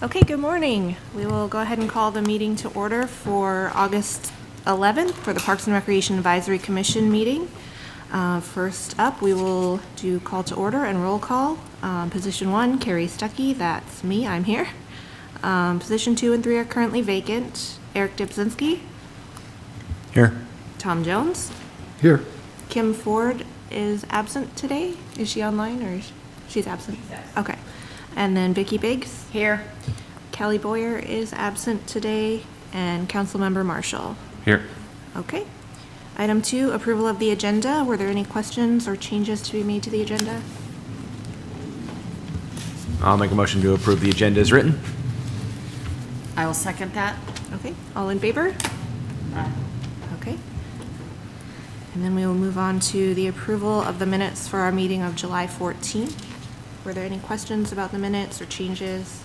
Okay, good morning. We will go ahead and call the meeting to order for August 11th for the Parks and Recreation Advisory Commission meeting. First up, we will do call to order and roll call. Position 1, Carrie Stuckey, that's me, I'm here. Position 2 and 3 are currently vacant. Eric Dybzinski, Here. Tom Jones, Here. Kim Ford is absent today. Is she online or she's absent? Okay. And then Vicki Biggs. Here. Kelly Boyer is absent today, and Councilmember Marshall. Here. Okay. Item 2, approval of the agenda. Were there any questions or changes to be made to the agenda? I'll make a motion to approve the agenda as written. I will second that. Okay, all in favor? Okay. And then we will move on to the approval of the minutes for our meeting of July 14th. Were there any questions about the minutes or changes?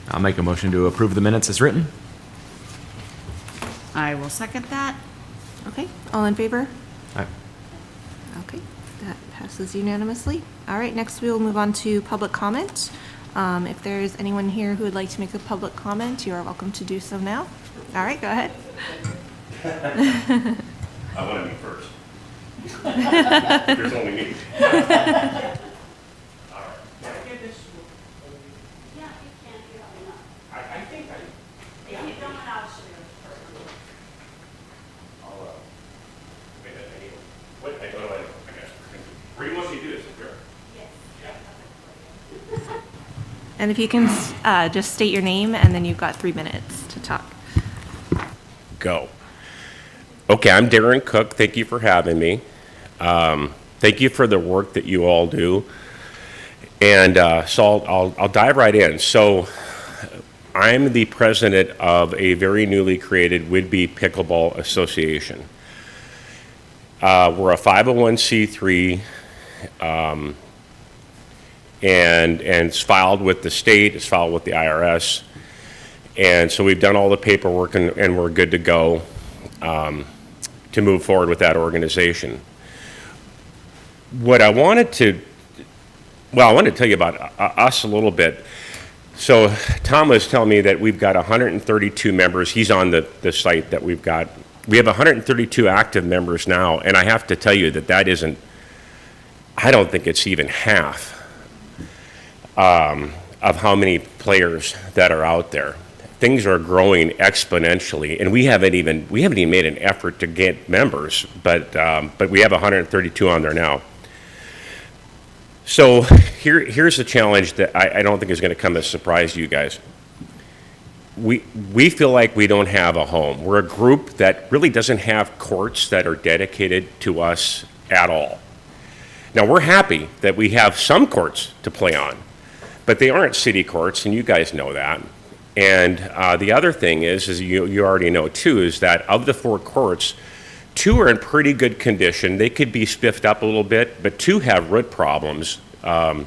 I'll make a motion to approve the minutes as written. I will second that. Okay, all in favor? Aye. Okay, that passes unanimously. All right, next we will move on to public comment. If there is anyone here who would like to make a public comment, you are welcome to do so now. All right, go ahead. I want to be first. There's only me. I think I. If you don't, I'll show you. I'll, wait, I need, what, I don't know, I got you. Where do you want me to do this, up here? Yeah. And if you can just state your name, and then you've got 3 minutes to talk. Go. Okay, I'm Darren Cook. Thank you for having me. Thank you for the work that you all do. And so I'll dive right in. So I'm the president of a very newly created Whidbey Pickleball Association. We're a 501c3, and it's filed with the state, it's filed with the IRS. And so we've done all the paperwork and we're good to go to move forward with that organization. What I wanted to tell you about us a little bit. So Tom was telling me that we've got 132 members. He's on the site that we've got. We have 132 active members now, and I have to tell you that isn't, I don't think it's even half of how many players that are out there. Things are growing exponentially, and we haven't even made an effort to get members, but we have 132 on there now. So here's the challenge that I don't think is going to come as a surprise to you guys. We feel like we don't have a home. We're a group that really doesn't have courts that are dedicated to us at all. Now, we're happy that we have some courts to play on, but they aren't city courts, and you guys know that. And the other thing is you already know too, is that of the 4 courts, 2 are in pretty good condition. They could be spiffed up a little bit, but 2 have root problems, and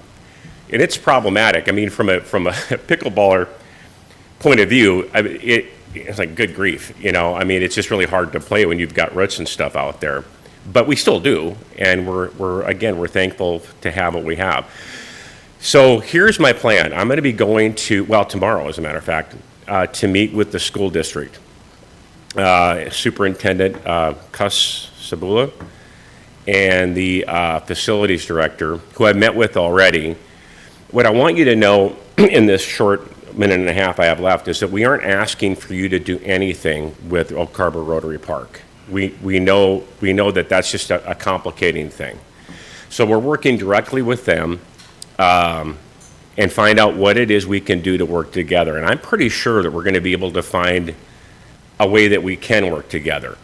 it's problematic. I mean, from a pickleballer point of view, it's like good grief, you know. I mean, it's just really hard to play when you've got roots and stuff out there, but we still do, and we're thankful to have what we have. So here's my plan. I'm going to be going to, tomorrow, as a matter of fact, to meet with the school district. Superintendent Cus Sabula and the facilities director, who I've met with already. What I want you to know in this short minute and a half I have left is that we aren't asking for you to do anything with Oak Harbor Rotary Park. We know that that's just a complicating thing. So we're working directly with them and find out what it is we can do to work together. And I'm pretty sure that we're going to be able to find a way that we can work together.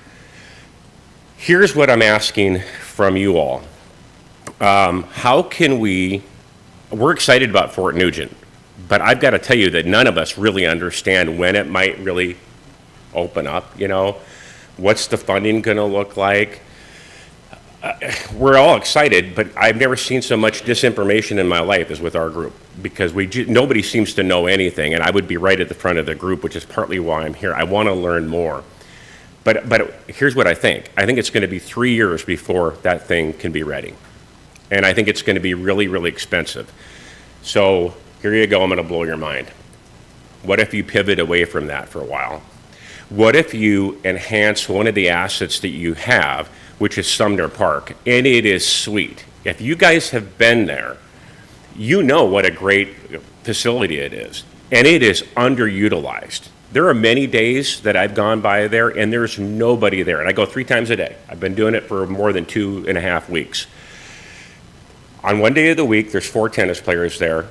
Here's what I'm asking from you all. How can we're excited about Fort Nugent, but I've got to tell you that none of us really understand when it might really open up, you know? What's the funding going to look like? We're all excited, but I've never seen so much disinformation in my life as with our group, because nobody seems to know anything, and I would be right at the front of the group, which is partly why I'm here. I want to learn more. But here's what I think. I think it's going to be 3 years before that thing can be ready. And I think it's going to be really, really expensive. So here you go. I'm going to blow your mind. What if you pivot away from that for a while? What if you enhance one of the assets that you have, which is Sumner Park, and it is sweet. If you guys have been there, you know what a great facility it is, and it is underutilized. There are many days that I've gone by there, and there's nobody there, and I go 3 times a day. I've been doing it for more than 2.5 weeks. On one day of the week, there's 4 tennis players there.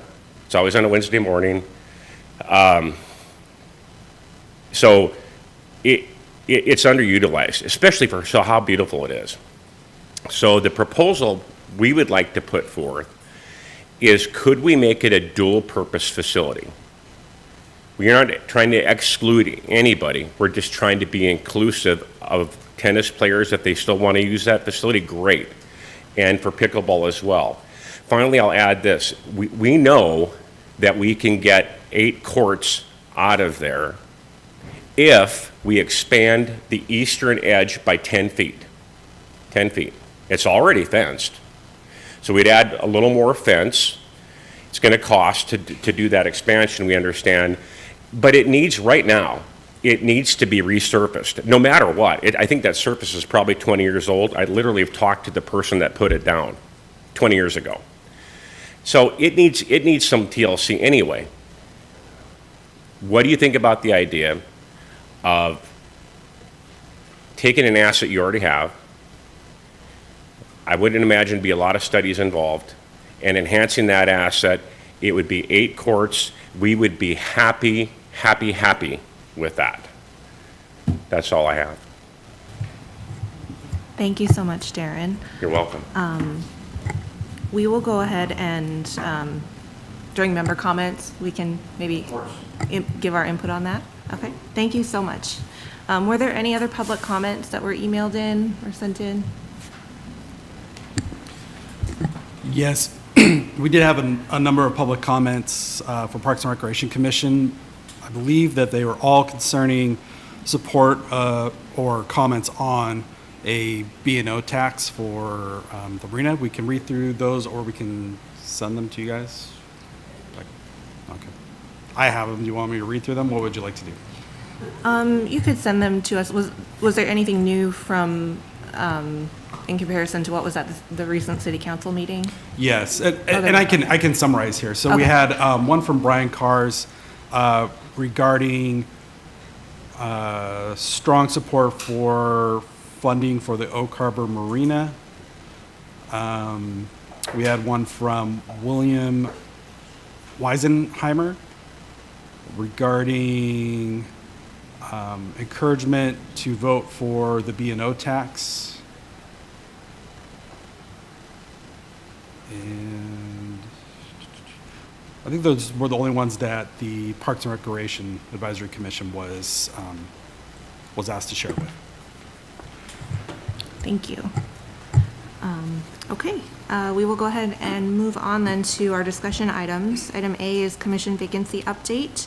It's always on a Wednesday morning. So it's underutilized, especially for how beautiful it is. So the proposal we would like to put forth is, could we make it a dual-purpose facility? We aren't trying to exclude anybody. We're just trying to be inclusive of tennis players. If they still want to use that facility, great. And for pickleball as well. Finally, I'll add this. We know that we can get 8 courts out of there if we expand the eastern edge by 10 feet. 10 feet. It's already fenced. So we'd add a little more fence. It's going to cost to do that expansion, we understand. But it needs, right now, it needs to be resurfaced, no matter what. I think that surface is probably 20 years old. I literally have talked to the person that put it down 20 years ago. So it needs some TLC anyway. What do you think about the idea of taking an asset you already have? I wouldn't imagine there'd be a lot of studies involved, and enhancing that asset. It would be 8 courts. We would be happy with that. That's all I have. Thank you so much, Darren. You're welcome. We will go ahead and, during member comments, we can maybe give our input on that. Okay, thank you so much. Were there any other public comments that were emailed in or sent in? Yes, we did have a number of public comments for Parks and Recreation Commission. I believe that they were all concerning support or comments on a B&O tax for the marina. We can read through those, or we can send them to you guys. Okay. I have them. Do you want me to read through them? What would you like to do? You could send them to us. Was there anything new from, in comparison to what was at the recent city council meeting? Yes, and I can summarize here. So we Okay. had one from Brian Cars regarding strong support for funding for the Oak Harbor Marina. We had one from William Weisenheimer regarding encouragement to vote for the B&O tax. And I think those were the only ones that the Parks and Recreation Advisory Commission was asked to share with. Thank you. Okay, we will go ahead and move on then to our discussion items. Item A is commission vacancy update.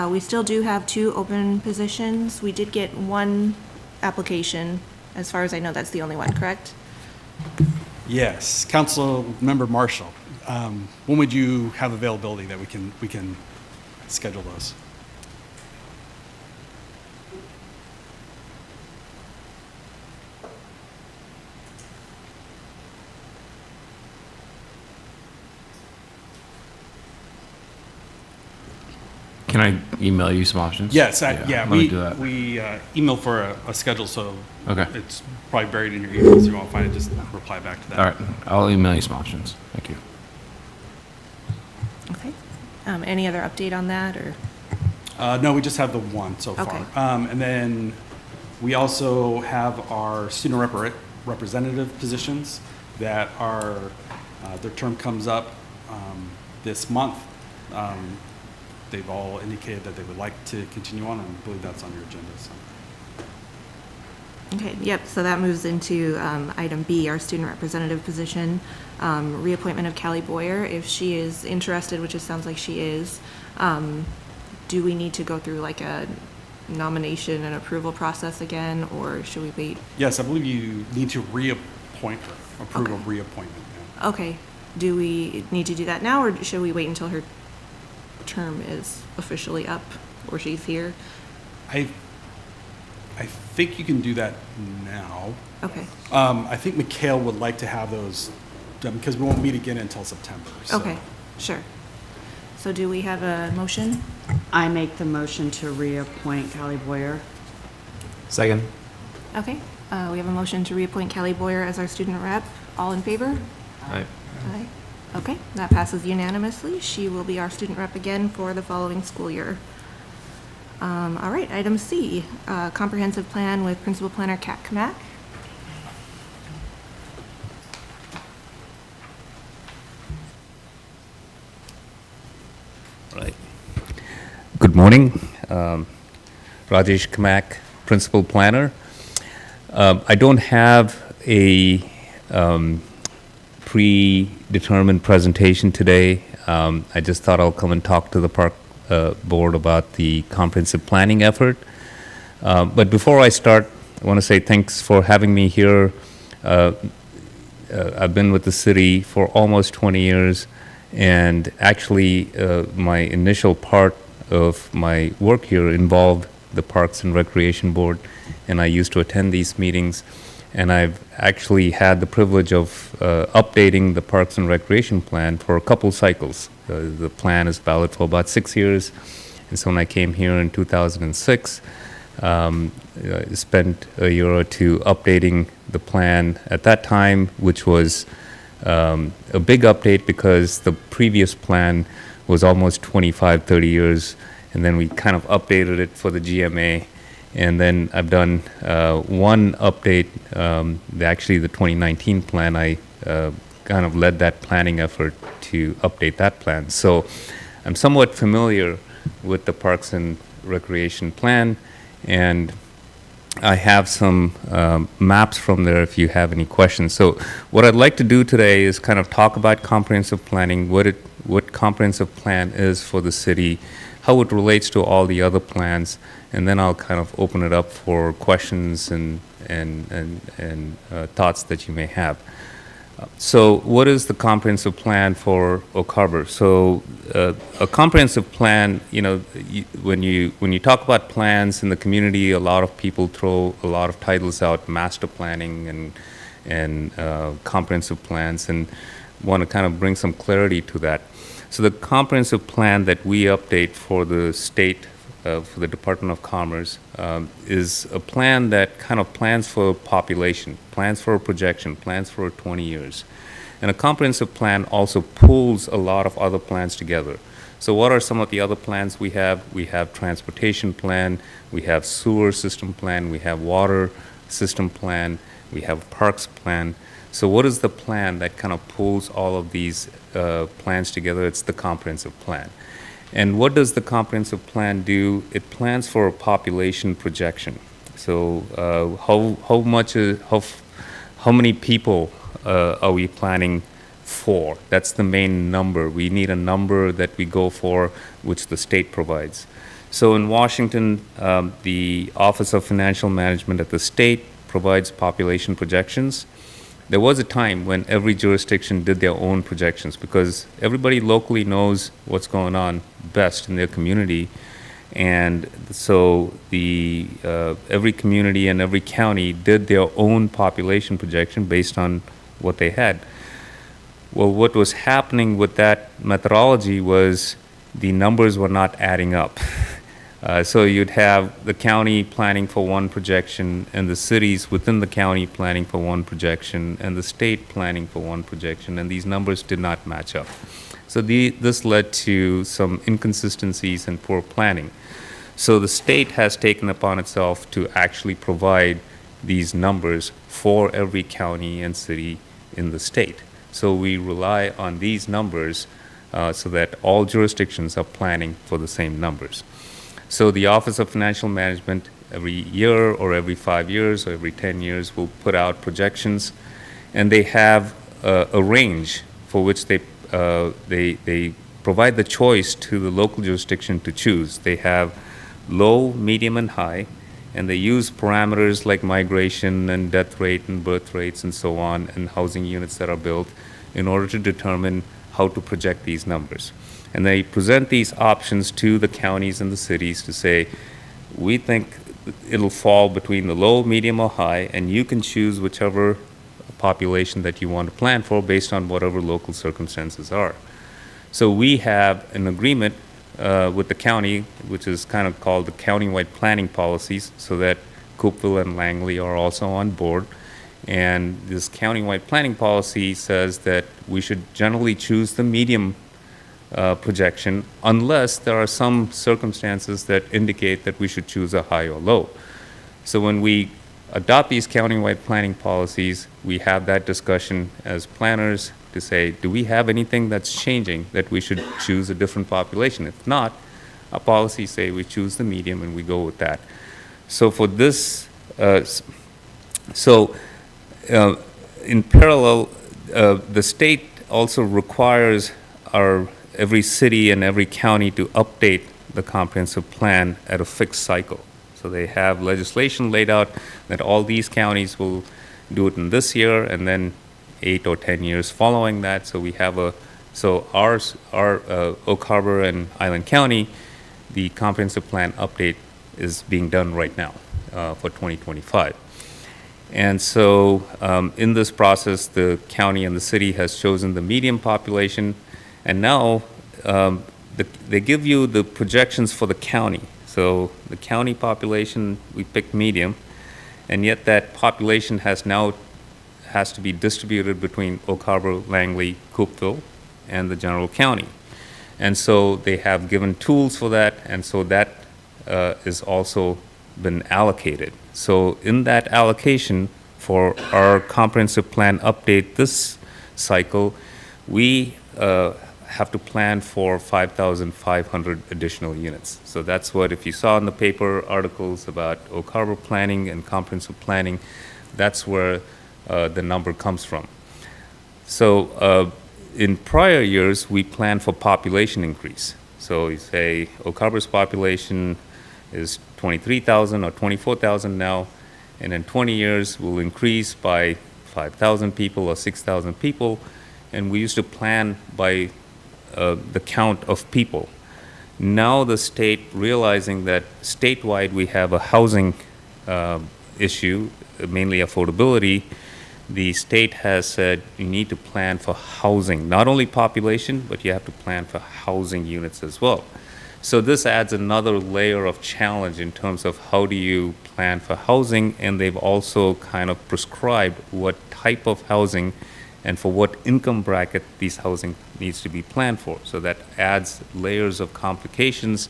We still do have 2 open positions. We did get 1 application. As far as I know, that's the only one, correct? Yes, Council Member Marshall, when would you have availability that we can schedule those? Can I email you some options? Yes, let me we do that. email for a schedule, so Okay. it's probably buried in your email, so you won't find it, just reply back to that. All right, I'll email you some options. Thank you. Okay. Any other update on that, or? No, we just have the one so far. Okay. And then we also have our student representative positions that are, their term comes up this month. They've all indicated that they would like to continue on, and I believe that's on your agenda. So. Okay, yep, so that moves into item B, our student representative position. Reappointment of Callie Boyer, if she is interested, which it sounds like she is. Do we need to go through like a nomination and approval process again, or should we wait? Yes, I believe you need to reappoint her, approve a Okay. reappointment. Yeah. Okay, do we need to do that now, or should we wait until her term is officially up, or she's here. I think you can do that now. Okay, I think Mikhail would like to have those done because we won't meet again until September. so- okay, sure. So do we have a motion? I make the motion to reappoint Callie Boyer. Second. Okay, we have a motion to reappoint Callie Boyer as our student rep. All in favor? Aye. Aye. Okay, that passes unanimously. She will be our student rep again for the following school year. All right, item C, comprehensive plan with Principal Planner Kat Kamak. Right. Good morning. Rajesh Kamak, Principal Planner. I don't have a predetermined presentation today. I just thought I'll come and talk to the Park Board about the comprehensive planning effort. But before I start, I want to say thanks for having me here. I've been with the city for almost 20 years, and actually my initial part of my work here involved the Parks and Recreation Board, and I used to attend these meetings. And I've actually had the privilege of updating the Parks and Recreation Plan for a couple cycles. The plan is valid for about 6 years. And so when I came here in 2006, I spent a year or two updating the plan at that time, which was a big update because the previous plan was almost 25, 30 years. And then we kind of updated it for the GMA. And then I've done one update, actually the 2019 plan. I kind of led that planning effort to update that plan. So I'm somewhat familiar with the Parks and Recreation Plan, and I have some maps from there if you have any questions. So what I'd like to do today is kind of talk about comprehensive planning, what comprehensive plan is for the city, how it relates to all the other plans, and then I'll kind of open it up for questions and thoughts that you may have. So what is the comprehensive plan for Oak Harbor? So a comprehensive plan, when you talk about plans in the community, a lot of people throw a lot of titles out, master planning and comprehensive plans, and want to kind of bring some clarity to that. So the comprehensive plan that we update for the state, for the Department of Commerce, is a plan that kind of plans for population, plans for a projection, plans for 20 years. And a comprehensive plan also pulls a lot of other plans together. So what are some of the other plans we have? We have transportation plan, we have sewer system plan, we have water system plan, we have parks plan. So what is the plan that kind of pulls all of these plans together? It's the comprehensive plan. And what does the comprehensive plan do? It plans for a population projection. So how many people are we planning for? That's the main number. We need a number that we go for, which the state provides. So in Washington, the Office of Financial Management at the state provides population projections. There was a time when every jurisdiction did their own projections because everybody locally knows what's going on best in their community. And so every community and every county did their own population projection based on what they had. Well, what was happening with that methodology was the numbers were not adding up. So you'd have the county planning for one projection, and the cities within the county planning for one projection, and the state planning for one projection, and these numbers did not match up. So this led to some inconsistencies and poor planning. So the state has taken upon itself to actually provide these numbers for every county and city in the state. So we rely on these numbers so that all jurisdictions are planning for the same numbers. So the Office of Financial Management every year or every 5 years or every 10 years will put out projections, and they have a range for which they provide the choice to the local jurisdiction to choose. They have low, medium, and high, and they use parameters like migration and death rate and birth rates and so on, and housing units that are built in order to determine how to project these numbers. And they present these options to the counties and the cities to say, we think it'll fall between the low, medium, or high, and you can choose whichever population that you want to plan for based on whatever local circumstances are. So we have an agreement with the county, which is kind of called the countywide planning policies, so that Coopville and Langley are also on board. And this countywide planning policy says that we should generally choose the medium projection unless there are some circumstances that indicate that we should choose a high or low. So when we adopt these countywide planning policies, we have that discussion as planners to say, do we have anything that's changing that we should choose a different population? If not, our policies say we choose the medium and we go with that. So for this, in parallel, the state also requires every city and every county to update the comprehensive plan at a fixed cycle. So they have legislation laid out that all these counties will do it in this year and then 8 or 10 years following that. So we have our Oak Harbor and Island County, the comprehensive plan update is being done right now for 2025. And so in this process, the county and the city has chosen the medium population, and now they give you the projections for the county. So the county population, we picked medium, and yet that population has to be distributed between Oak Harbor, Langley, Coopville, and the general county. And so they have given tools for that, and so that is also been allocated. So in that allocation for our comprehensive plan update this cycle, we have to plan for 5,500 additional units. So that's what, if you saw in the paper articles about Oak Harbor planning and comprehensive planning, that's where the number comes from. So in prior years, we planned for population increase. So you say Oak Harbor's population is 23,000 or 24,000 now, and in 20 years will increase by 5,000 people or 6,000 people, and we used to plan by the count of people. Now the state, realizing that statewide we have a housing issue, mainly affordability, the state has said you need to plan for housing, not only population, but you have to plan for housing units as well. So this adds another layer of challenge in terms of how do you plan for housing, and they've also kind of prescribed what type of housing and for what income bracket these housing needs to be planned for. So that adds layers of complications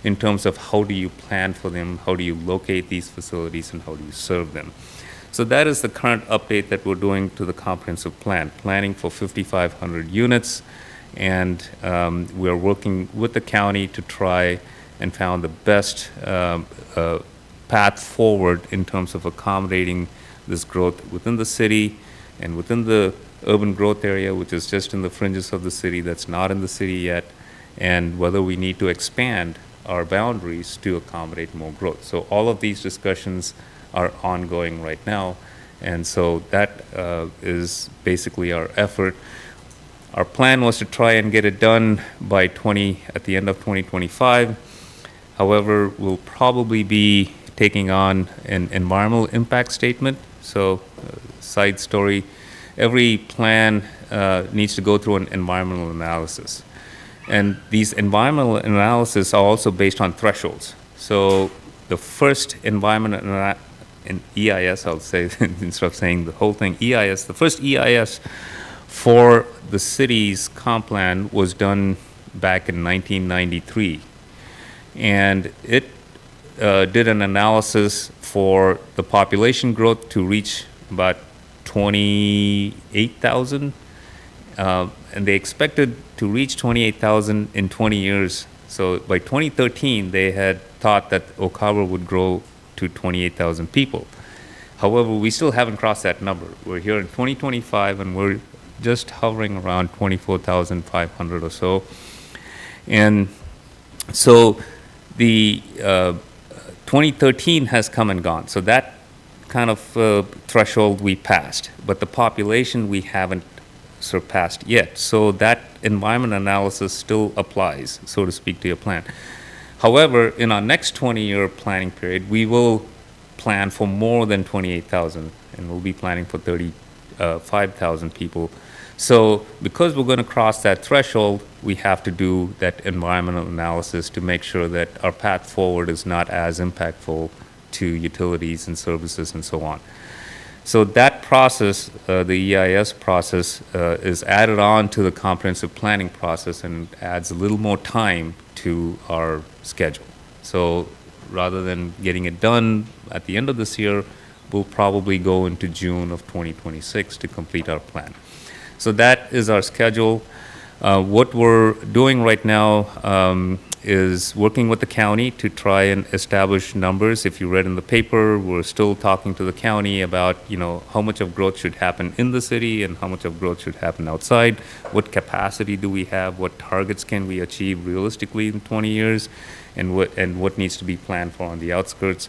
in terms of how do you plan for them, how do you locate these facilities, and how do you serve them. So that is the current update that we're doing to the comprehensive plan, planning for 5,500 units, and we're working with the county to try and find the best path forward in terms of accommodating this growth within the city and within the urban growth area, which is just in the fringes of the city, that's not in the city yet, and whether we need to expand our boundaries to accommodate more growth. So all of these discussions are ongoing right now, and so that is basically our effort. Our plan was to try and get it done by at the end of 2025. However, we'll probably be taking on an environmental impact statement. So, side story, every plan needs to go through an environmental analysis. And these environmental analyses are also based on thresholds. So the first environmental in EIS, I'll say, instead of saying the whole thing, EIS, the first EIS for the city's comp plan was done back in 1993. And it did an analysis for the population growth to reach about 28,000. And they expected to reach 28,000 in 20 years. So by 2013, they had thought that Oak Harbor would grow to 28,000 people. However, we still haven't crossed that number. We're here in 2025, and we're just hovering around 24,500 or so. And so the 2013 has come and gone. So that kind of threshold we passed, but the population we haven't surpassed yet. So that environment analysis still applies, so to speak, to your plan. However, in our next 20-year planning period, we will plan for more than 28,000, and we'll be planning for 35,000 people. So because we're going to cross that threshold, we have to do that environmental analysis to make sure that our path forward is not as impactful to utilities and services and so on. So that process, the EIS process, is added on to the comprehensive planning process and adds a little more time to our schedule. So rather than getting it done at the end of this year, we'll probably go into June of 2026 to complete our plan. So that is our schedule. What we're doing right now is working with the county to try and establish numbers. If you read in the paper, we're still talking to the county about, how much of growth should happen in the city and how much of growth should happen outside. What capacity do we have? What targets can we achieve realistically in 20 years? And what needs to be planned for on the outskirts.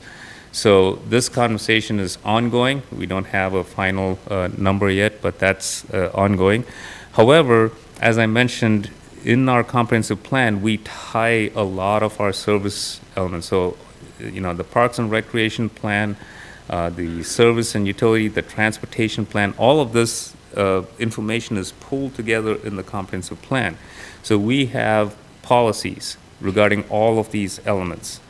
So this conversation is ongoing. We don't have a final number yet, but that's ongoing. However, as I mentioned, in our comprehensive plan, we tie a lot of our service elements. So, the Parks and Recreation Plan, the service and utility, the transportation plan, all of this information is pulled together in the comprehensive plan. So we have policies regarding all of these elements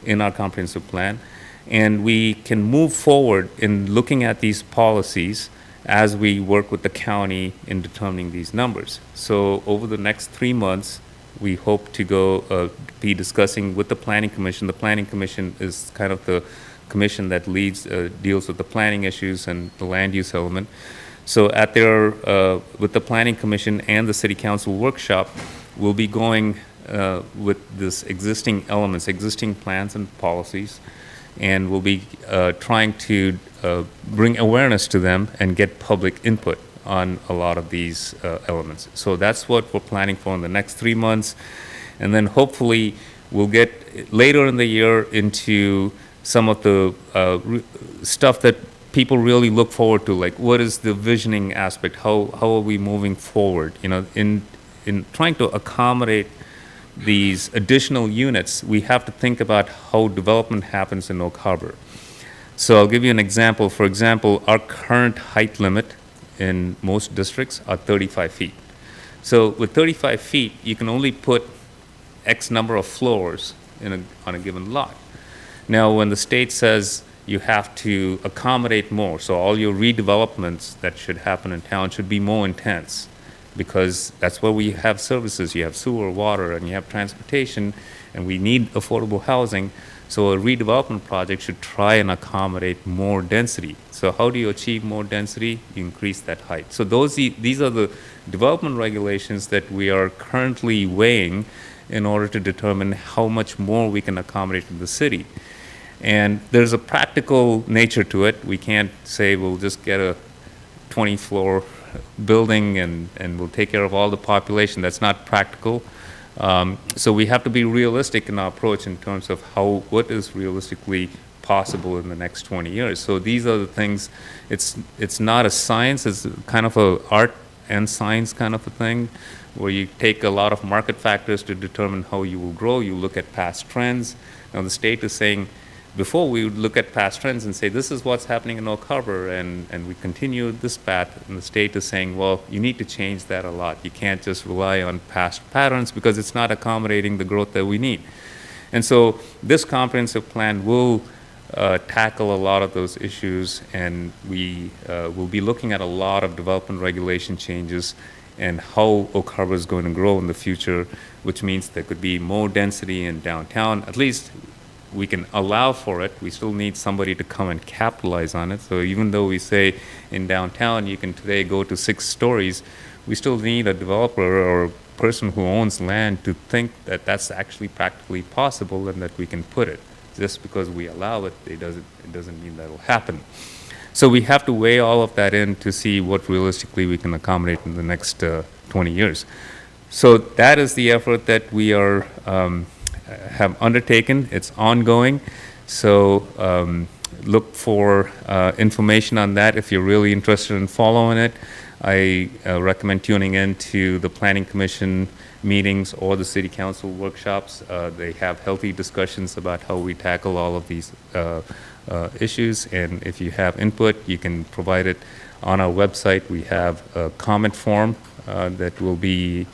in our comprehensive plan. And we can move forward in looking at these policies as we work with the county in determining these numbers. So over the next 3 months, we hope to be discussing with the Planning Commission. The Planning Commission is kind of the commission that deals with the planning issues and the land use element. So with the Planning Commission and the City Council workshop, we'll be going with this existing elements, existing plans and policies, and we'll be trying to bring awareness to them and get public input on a lot of these elements. So that's what we're planning for in the next 3 months. And then hopefully we'll get later in the year into some of the stuff that people really look forward to, like what is the visioning aspect, how are we moving forward? In trying to accommodate these additional units, we have to think about how development happens in Oak Harbor. So I'll give you an example. For example, our current height limit in most districts are 35 feet. So with 35 feet, you can only put X number of floors on a given lot. Now, when the state says you have to accommodate more, so all your redevelopments that should happen in town should be more intense, because that's where we have services. You have sewer, water, and you have transportation, and we need affordable housing. So a redevelopment project should try and accommodate more density. So how do you achieve more density? You increase that height. So these are the development regulations that we are currently weighing in order to determine how much more we can accommodate in the city. And there's a practical nature to it. We can't say we'll just get a 20-floor building and we'll take care of all the population. That's not practical. So we have to be realistic in our approach in terms of what is realistically possible in the next 20 years. So these are the things. It's not a science. It's kind of a art and science kind of a thing, where you take a lot of market factors to determine how you will grow. You look at past trends. Now the state is saying, before we would look at past trends and say, this is what's happening in Oak Harbor, and we continue this path, and the state is saying, well, you need to change that a lot. You can't just rely on past patterns because it's not accommodating the growth that we need. And so this comprehensive plan will tackle a lot of those issues, and we will be looking at a lot of development regulation changes and how Oak Harbor is going to grow in the future, which means there could be more density in downtown. At least we can allow for it. We still need somebody to come and capitalize on it. So even though we say in downtown you can today go to 6 stories, we still need a developer or a person who owns land to think that that's actually practically possible and that we can put it. Just because we allow it, it doesn't mean that will happen. So we have to weigh all of that in to see what realistically we can accommodate in the next 20 years. So that is the effort that we have undertaken. It's ongoing. So look for information on that if you're really interested in following it. I recommend tuning in to the Planning Commission meetings or the City Council workshops. They have healthy discussions about how we tackle all of these issues, and if you have input, you can provide it on our website. We have a comment form that we'll be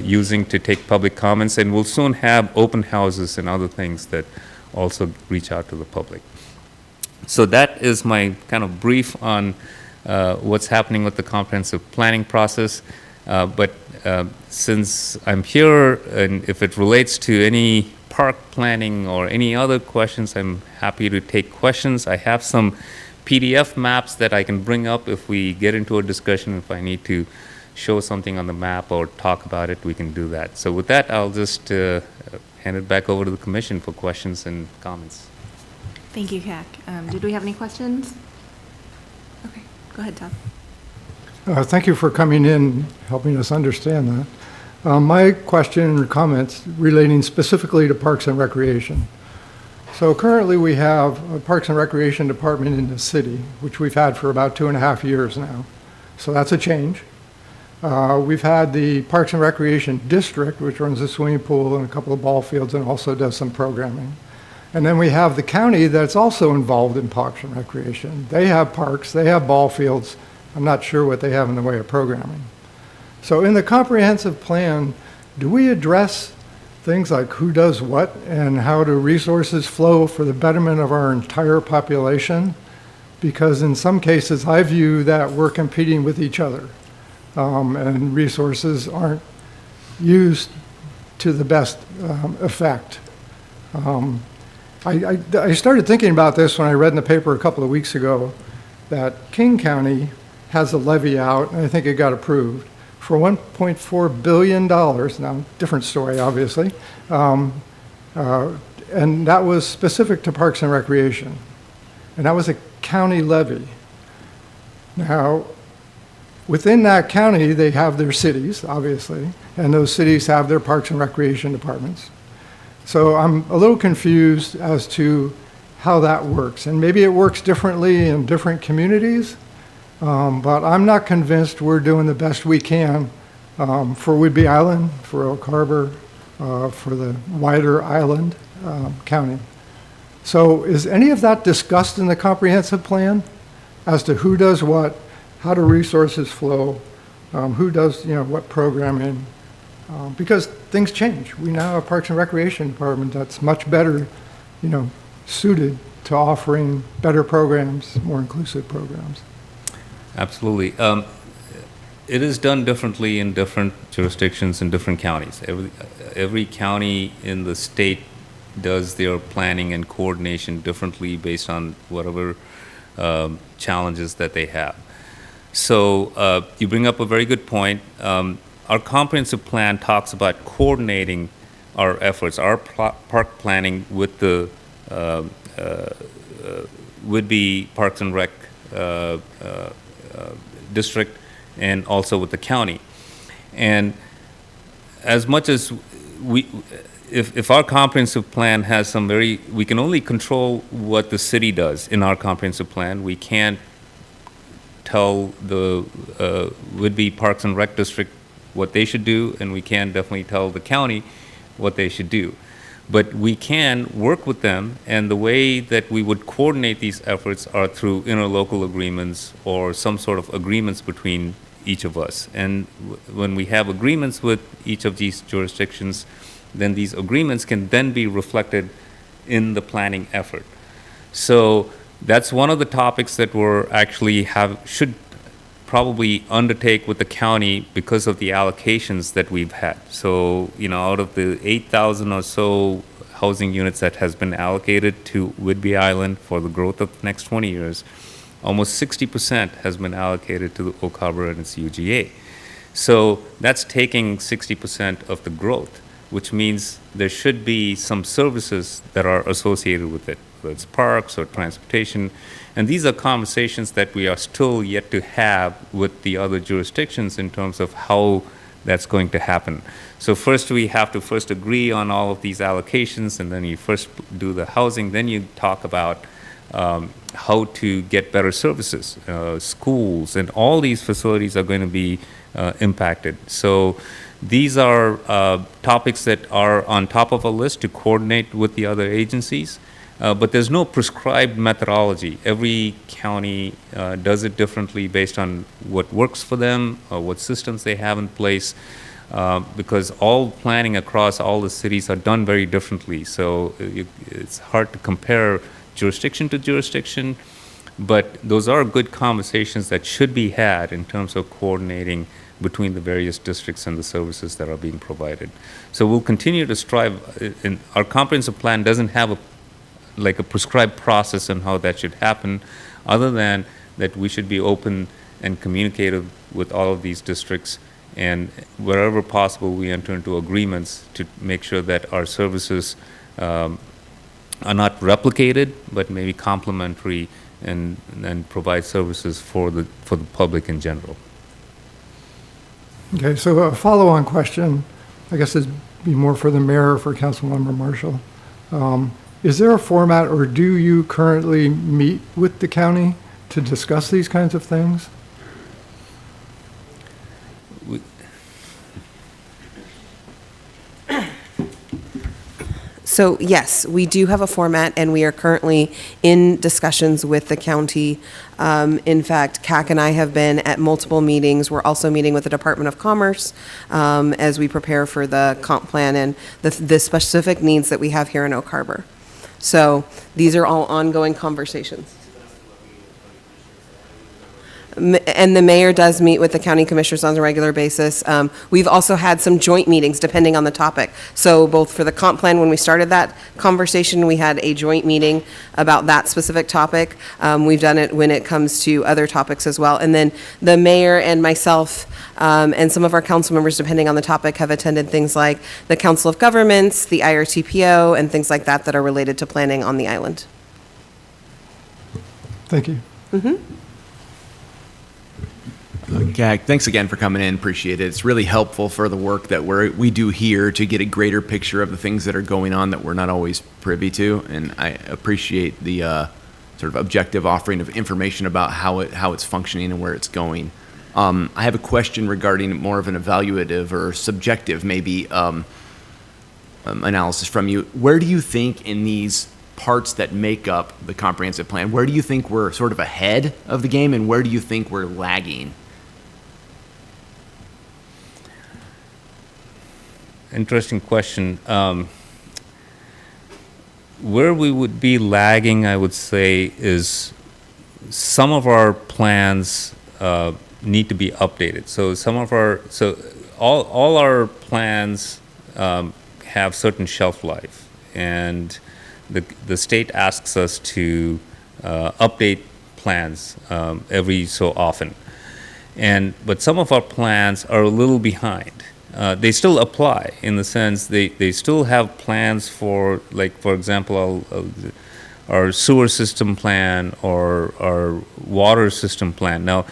using to take public comments, and we'll soon have open houses and other things that also reach out to the public. So that is my kind of brief on what's happening with the comprehensive planning process. But since I'm here, and if it relates to any park planning or any other questions, I'm happy to take questions. I have some PDF maps that I can bring up if we get into a discussion. If I need to show something on the map or talk about it, we can do that. So with that, I'll just hand it back over to the commission for questions and comments. Thank you, Kak. Did we have any questions? Okay, go ahead, Todd. Thank you for coming in, helping us understand that. My question or comments relating specifically to Parks and Recreation. So currently we have a Parks and Recreation Department in the city, which we've had for about 2.5 years now. So that's a change. We've had the Parks and Recreation District, which runs a swimming pool and a couple of ball fields and also does some programming. And then we have the county that's also involved in Parks and Recreation. They have parks, they have ball fields. I'm not sure what they have in the way of programming. So in the comprehensive plan, do we address things like who does what and how do resources flow for the betterment of our entire population? Because in some cases, I view that we're competing with each other, and resources aren't used to the best effect. I started thinking about this when I read in the paper a couple of weeks ago that King County has a levy out, and I think it got approved, for $1.4 billion, now different story obviously, and that was specific to Parks and Recreation, and that was a county levy. Now, within that county, they have their cities, obviously, and those cities have their Parks and Recreation departments. So I'm a little confused as to how that works, and maybe it works differently in different communities, but I'm not convinced we're doing the best we can for Whidbey Island, for Oak Harbor, for the wider island county. So is any of that discussed in the comprehensive plan as to who does what, how do resources flow, who does what programming? Because things change. We now have a Parks and Recreation Department that's much better, suited to offering better programs, more inclusive programs. Absolutely. It is done differently in different jurisdictions in different counties. Every county in the state does their planning and coordination differently based on whatever challenges that they have. So you bring up a very good point. Our comprehensive plan talks about coordinating our efforts, our park planning with the Whidbey Parks and Rec district and also with the county. And as much as if our comprehensive plan has some we can only control what the city does in our comprehensive plan. We can't tell the Whidbey Parks and Rec district what they should do, and we can definitely tell the county what they should do. But we can work with them, and the way that we would coordinate these efforts are through interlocal agreements or some sort of agreements between each of us. And when we have agreements with each of these jurisdictions, then these agreements can then be reflected in the planning effort. So that's one of the topics that we're actually should probably undertake with the county because of the allocations that we've had. So, out of the 8,000 or so housing units that has been allocated to Whidbey Island for the growth of the next 20 years, almost 60% has been allocated to the Oak Harbor and its UGA. So that's taking 60% of the growth, which means there should be some services that are associated with it, whether it's parks or transportation. And these are conversations that we are still yet to have with the other jurisdictions in terms of how that's going to happen. So first we have to agree on all of these allocations, and then you first do the housing, then you talk about how to get better services, schools, and all these facilities are going to be impacted. So these are topics that are on top of a list to coordinate with the other agencies, but there's no prescribed methodology. Every county does it differently based on what works for them, or what systems they have in place, because all planning across all the cities are done very differently. So it's hard to compare jurisdiction to jurisdiction, but those are good conversations that should be had in terms of coordinating between the various districts and the services that are being provided. So we'll continue to strive. Our comprehensive plan doesn't have a prescribed process on how that should happen, other than that we should be open and communicative with all of these districts, and wherever possible, we enter into agreements to make sure that our services are not replicated, but maybe complementary, and provide services for the public in general. Okay, so a follow-on question, I guess it'd be more for the mayor or for Councilmember Marshall. Is there a format, or do you currently meet with the county to discuss these kinds of things? So yes, we do have a format, and we are currently in discussions with the county. In fact, CAC and I have been at multiple meetings. We're also meeting with the Department of Commerce as we prepare for the comp plan and the specific needs that we have here in Oak Harbor. So these are all ongoing conversations. And the mayor does meet with the county commissioners on a regular basis. We've also had some joint meetings depending on the topic. So both for the comp plan, when we started that conversation, we had a joint meeting about that specific topic. We've done it when it comes to other topics as well. And then the mayor and myself and some of our council members, depending on the topic, have attended things like the Council of Governments, the IRTPO, and things like that that are related to planning on the island. Thank you. Okay, thanks again for coming in. Appreciate it. It's really helpful for the work that we do here to get a greater picture of the things that are going on that we're not always privy to. And I appreciate the sort of objective offering of information about how it's functioning and where it's going. I have a question regarding more of an evaluative or subjective, maybe, analysis from you. Where do you think in these parts that make up the comprehensive plan, where do you think we're sort of ahead of the game, and where do you think we're lagging? Interesting question. Where we would be lagging, I would say, is some of our plans need to be updated. So all our plans have certain shelf life, and the state asks us to update plans every so often. But some of our plans are a little behind. They still apply in the sense they still have plans for, like, for example, our sewer system plan or our water system plan. Now,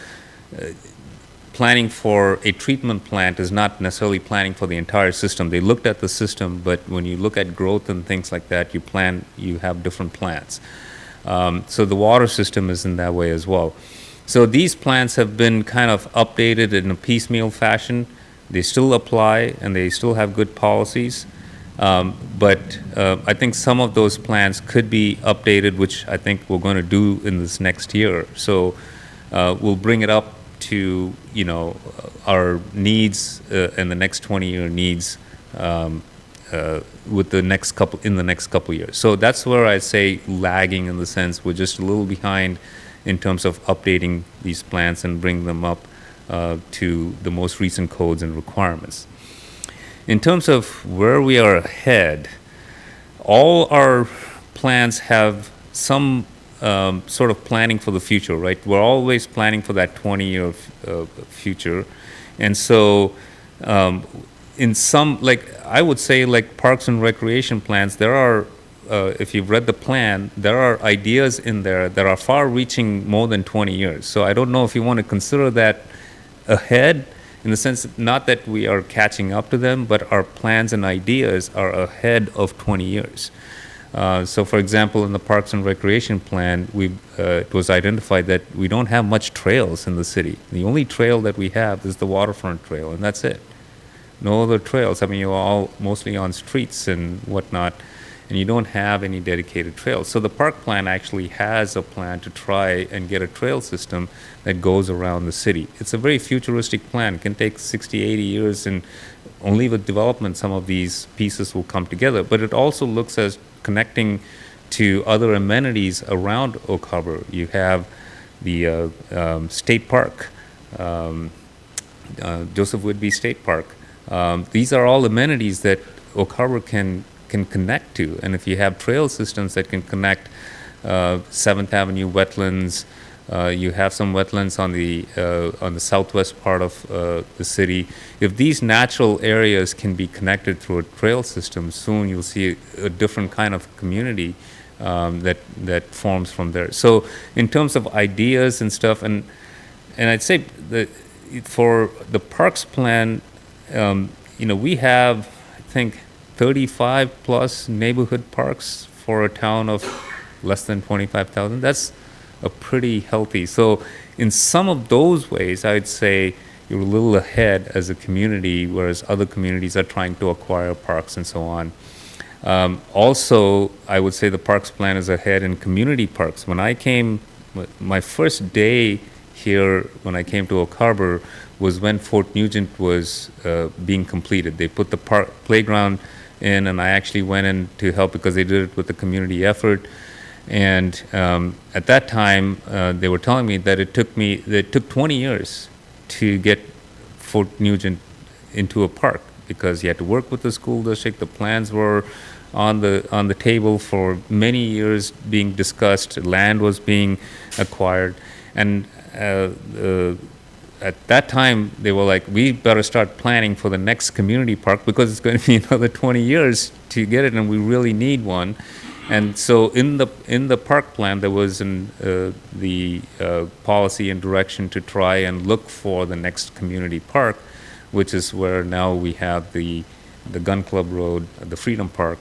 planning for a treatment plant is not necessarily planning for the entire system. They looked at the system, but when you look at growth and things like that, you have different plans. So the water system is in that way as well. So these plans have been kind of updated in a piecemeal fashion. They still apply, and they still have good policies. But I think some of those plans could be updated, which I think we're going to do in this next year. So we'll bring it up to, our needs and the next 20-year needs with the next couple years. So that's where I say lagging, in the sense we're just a little behind in terms of updating these plans and bring them up to the most recent codes and requirements. In terms of where we are ahead, all our plans have some sort of planning for the future, right? We're always planning for that 20-year future. And so in some, I would say, parks and recreation plans, there are, if you've read the plan, there are ideas in there that are far-reaching more than 20 years. So I don't know if you want to consider that ahead, in the sense not that we are catching up to them, but our plans and ideas are ahead of 20 years. So, for example, in the Parks and Recreation Plan, it was identified that we don't have much trails in the city. The only trail that we have is the waterfront trail, and that's it. No other trails. I mean, you're all mostly on streets and whatnot, and you don't have any dedicated trails. So the park plan actually has a plan to try and get a trail system that goes around the city. It's a very futuristic plan. It can take 60, 80 years, and only with development some of these pieces will come together. But it also looks as connecting to other amenities around Oak Harbor. You have the state park, Joseph Whitby State Park. These are all amenities that Oak Harbor can connect to, and if you have trail systems that can connect 7th Avenue wetlands, you have some wetlands on the southwest part of the city. If these natural areas can be connected through a trail system, soon you'll see a different kind of community that forms from there. So in terms of ideas and stuff, and I'd say that for the parks plan, we have, I think, 35 plus neighborhood parks for a town of less than 25,000. That's a pretty healthy. So in some of those ways, I'd say you're a little ahead as a community, whereas other communities are trying to acquire parks and so on. Also, I would say the parks plan is ahead in community parks. When I came, my first day here, when I came to Oak Harbor, was when Fort Nugent was being completed. They put the playground in, and I actually went in to help because they did it with a community effort. And at that time, they were telling me that it took 20 years to get Fort Nugent into a park because you had to work with the school district. The plans were on the table for many years being discussed. Land was being acquired, and at that time, they were like, we better start planning for the next community park because it's going to be another 20 years to get it, and we really need one. And so in the park plan, there was the policy and direction to try and look for the next community park, which is where now we have the Gun Club Road, the Freedom Park,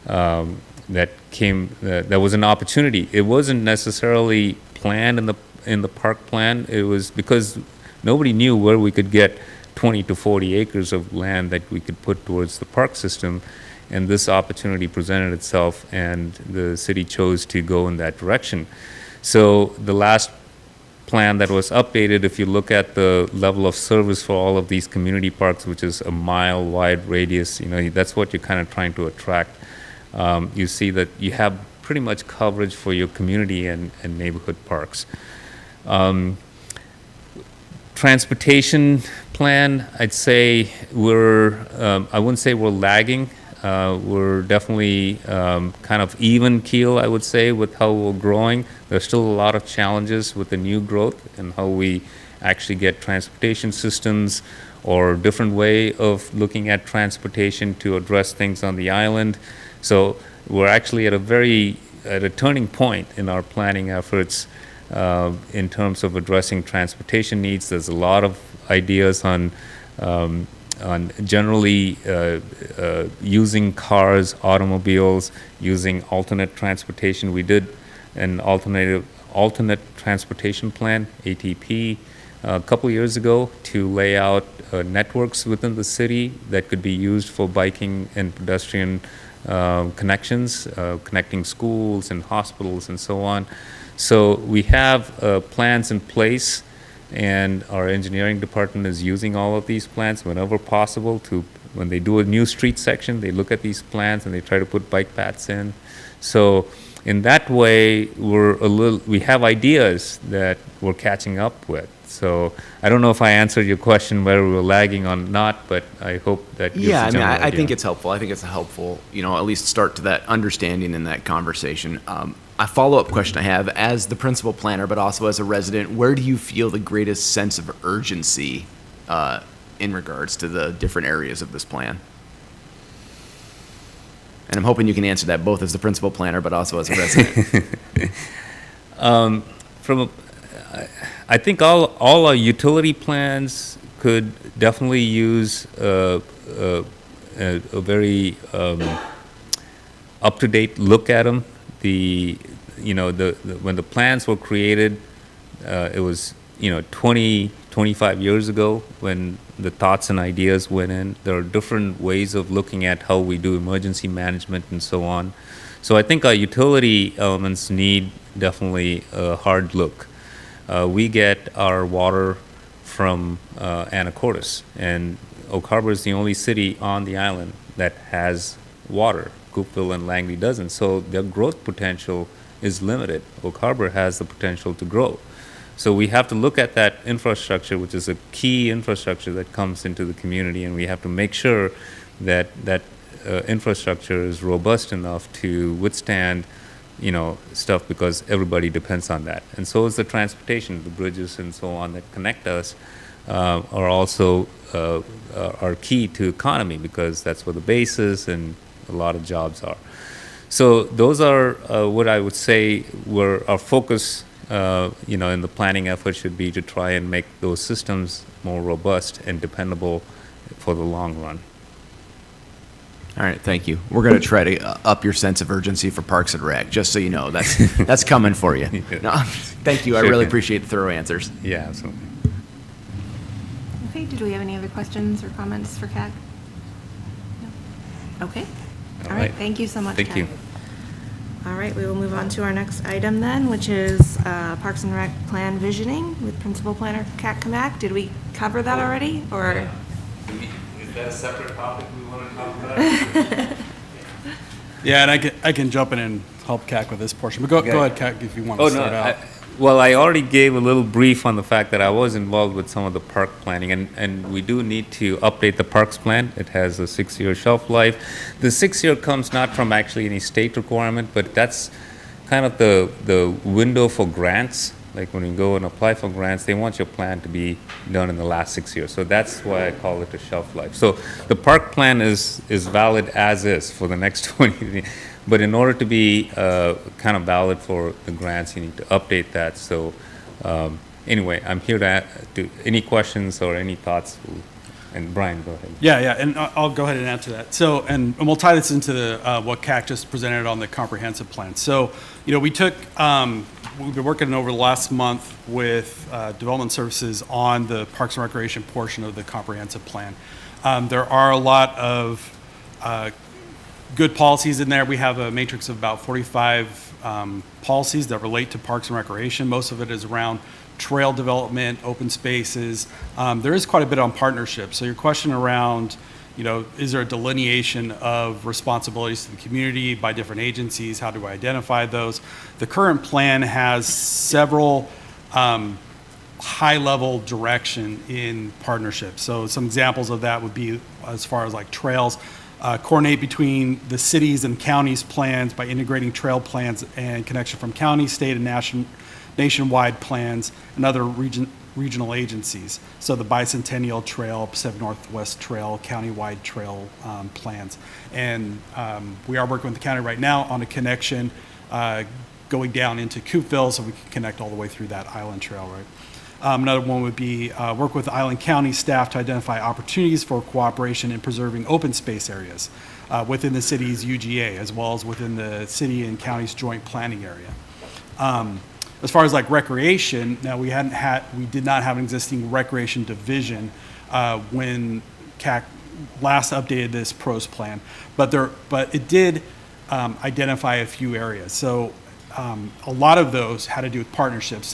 that was an opportunity. It wasn't necessarily planned in the park plan. It was because nobody knew where we could get 20 to 40 acres of land that we could put towards the park system. And this opportunity presented itself, and the city chose to go in that direction. So the last plan that was updated, if you look at the level of service for all of these community parks, which is a mile-wide radius, that's what you're kind of trying to attract. You see that you have pretty much coverage for your community and neighborhood parks. Transportation plan, I'd say I wouldn't say we're lagging. We're definitely kind of even keel, I would say, with how we're growing. There's still a lot of challenges with the new growth and how we actually get transportation systems or different way of looking at transportation to address things on the island. So we're actually at a turning point in our planning efforts in terms of addressing transportation needs. There's a lot of ideas on generally using cars, automobiles, using alternate transportation. We did an alternate transportation plan, ATP, a couple years ago to lay out networks within the city that could be used for biking and pedestrian connections, connecting schools and hospitals and so on. So we have plans in place, and our engineering department is using all of these plans whenever possible when they do a new street section, they look at these plans and they try to put bike paths in. So in that way, we have ideas that we're catching up with. So I don't know if I answered your question whether we're lagging or not, but I hope that gives Yeah, a I mean, general I idea. think it's helpful. I think it's a helpful, at least start to that understanding in that conversation. A follow-up question I have, as the principal planner, but also as a resident, where do you feel the greatest sense of urgency in regards to the different areas of this plan? And I'm hoping you can answer that both as the principal planner, but also as a resident. I think all our utility plans could definitely use a very, up-to-date look at them. When the plans were created, it was 20, 25 years ago when the thoughts and ideas went in. There are different ways of looking at how we do emergency management and so on. So I think our utility elements need definitely a hard look. We get our water from Anacortes, and Oak Harbor is the only city on the island that has water. Coopville and Langley doesn't, so their growth potential is limited. Oak Harbor has the potential to grow. So we have to look at that infrastructure, which is a key infrastructure that comes into the community, and we have to make sure that infrastructure is robust enough to withstand, stuff, because everybody depends on that. And so is the transportation, the bridges and so on that connect us are also are key to economy, because that's where the base is and a lot of jobs are. So those are what I would say were our focus, in the planning effort should be to try and make those systems more robust and dependable for the long run. All right, thank you. We're going to try to up your sense of urgency for Parks and Rec, just so you know. That's coming for you. No, thank you. I really appreciate the thorough answers. Yeah, absolutely. Okay, did we have any other questions or comments for CAG? No? Okay. All right, thank you so much, Thank you. CAG. All right, we will move on to our next item then, which is Parks and Rec Plan Visioning with Principal Planner Kat Kamak. Did we cover that already, or? Is that a separate topic we want to talk about? Yeah, and I can jump in and help Kat with this portion, but go ahead, Kat, if you want to start out. I already gave a little brief on the fact that I was involved with some of the park planning, and we do need to update the parks plan. It has a 6-year shelf life. The 6-year comes not from actually any state requirement, but that's kind of the window for grants. Like when you go and apply for grants, they want your plan to be done in the last 6 years. So that's why I call it a shelf life. So the park plan is valid as is for the next 20 years. But in order to be kind of valid for the grants, you need to update that. So anyway, I'm here to any questions or any thoughts. And Brian, go ahead. Yeah, and I'll go ahead and answer that. So, and we'll tie this into what CAC just presented on the comprehensive plan. So, we took, we've been working over the last month with Development Services on the Parks and Recreation portion of the comprehensive plan. There are a lot of good policies in there. We have a matrix of about 45 policies that relate to Parks and Recreation. Most of it is around trail development, open spaces. There is quite a bit on partnerships. So your question around, is there a delineation of responsibilities to the community by different agencies? How do I identify those? The current plan has several high-level direction in partnerships. So some examples of that would be as far as like trails, coordinate between the cities and counties' plans by integrating trail plans and connection from county, state, and nationwide plans and other regional agencies. So the Bicentennial Trail, Pacific Northwest Trail, countywide trail plans. And we are working with the county right now on a connection going down into Coopville so we can connect all the way through that island trail, right? Another one would be work with Island County staff to identify opportunities for cooperation in preserving open space areas within the city's UGA, as well as within the city and county's joint planning area. As far as like recreation, now we did not have an existing recreation division when CAC last updated this PROS plan, but it did identify a few areas. So a lot of those had to do with partnerships,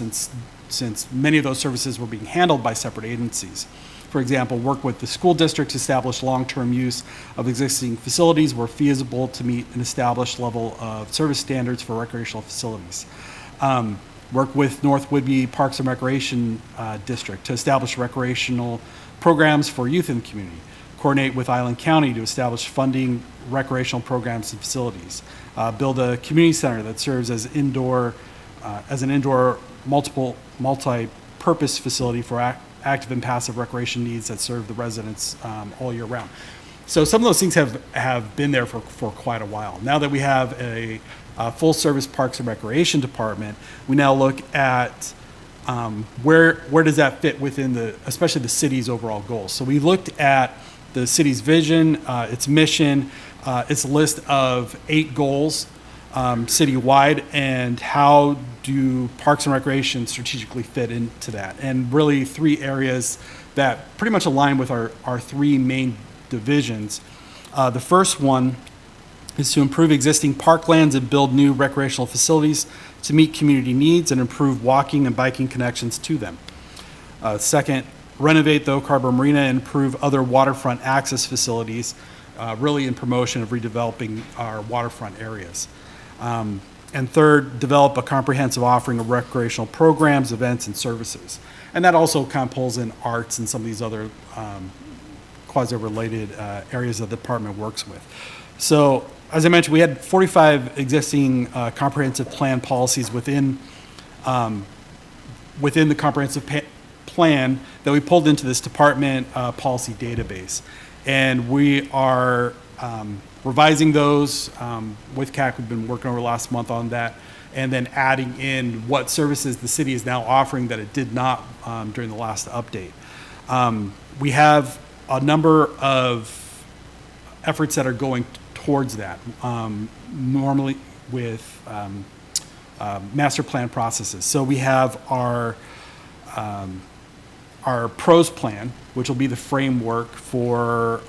since many of those services were being handled by separate agencies. For example, work with the school district to establish long-term use of existing facilities where feasible to meet an established level of service standards for recreational facilities. Work with North Whidbey Parks and Recreation District to establish recreational programs for youth in the community. Coordinate with Island County to establish funding recreational programs and facilities. Build a community center that serves as an indoor multi-purpose facility for active and passive recreation needs that serve the residents all year round. So some of those things have been there for quite a while. Now that we have a full-service Parks and Recreation Department, we now look at where does that fit within especially the city's overall goals. So we looked at the city's vision, its mission, It's a list of 8 goals citywide, and how do Parks and Recreation strategically fit into that? And really 3 areas that pretty much align with our 3 main divisions. The first one is to improve existing parklands and build new recreational facilities to meet community needs and improve walking and biking connections to them. Second, renovate the Oak Harbor Marina and improve other waterfront access facilities, really in promotion of redeveloping our waterfront areas. And third, develop a comprehensive offering of recreational programs, events, and services. And that also kind of pulls in arts and some of these other quasi-related areas that the department works with. So, as I mentioned, we had 45 existing comprehensive plan policies within the comprehensive plan that we pulled into this department policy database. And we are revising those with CAC. We've been working over the last month on that, and then adding in what services the city is now offering that it did not during the last update. We have a number of efforts that are going towards that, normally with master plan processes. So we have our PROS plan, which will be the framework for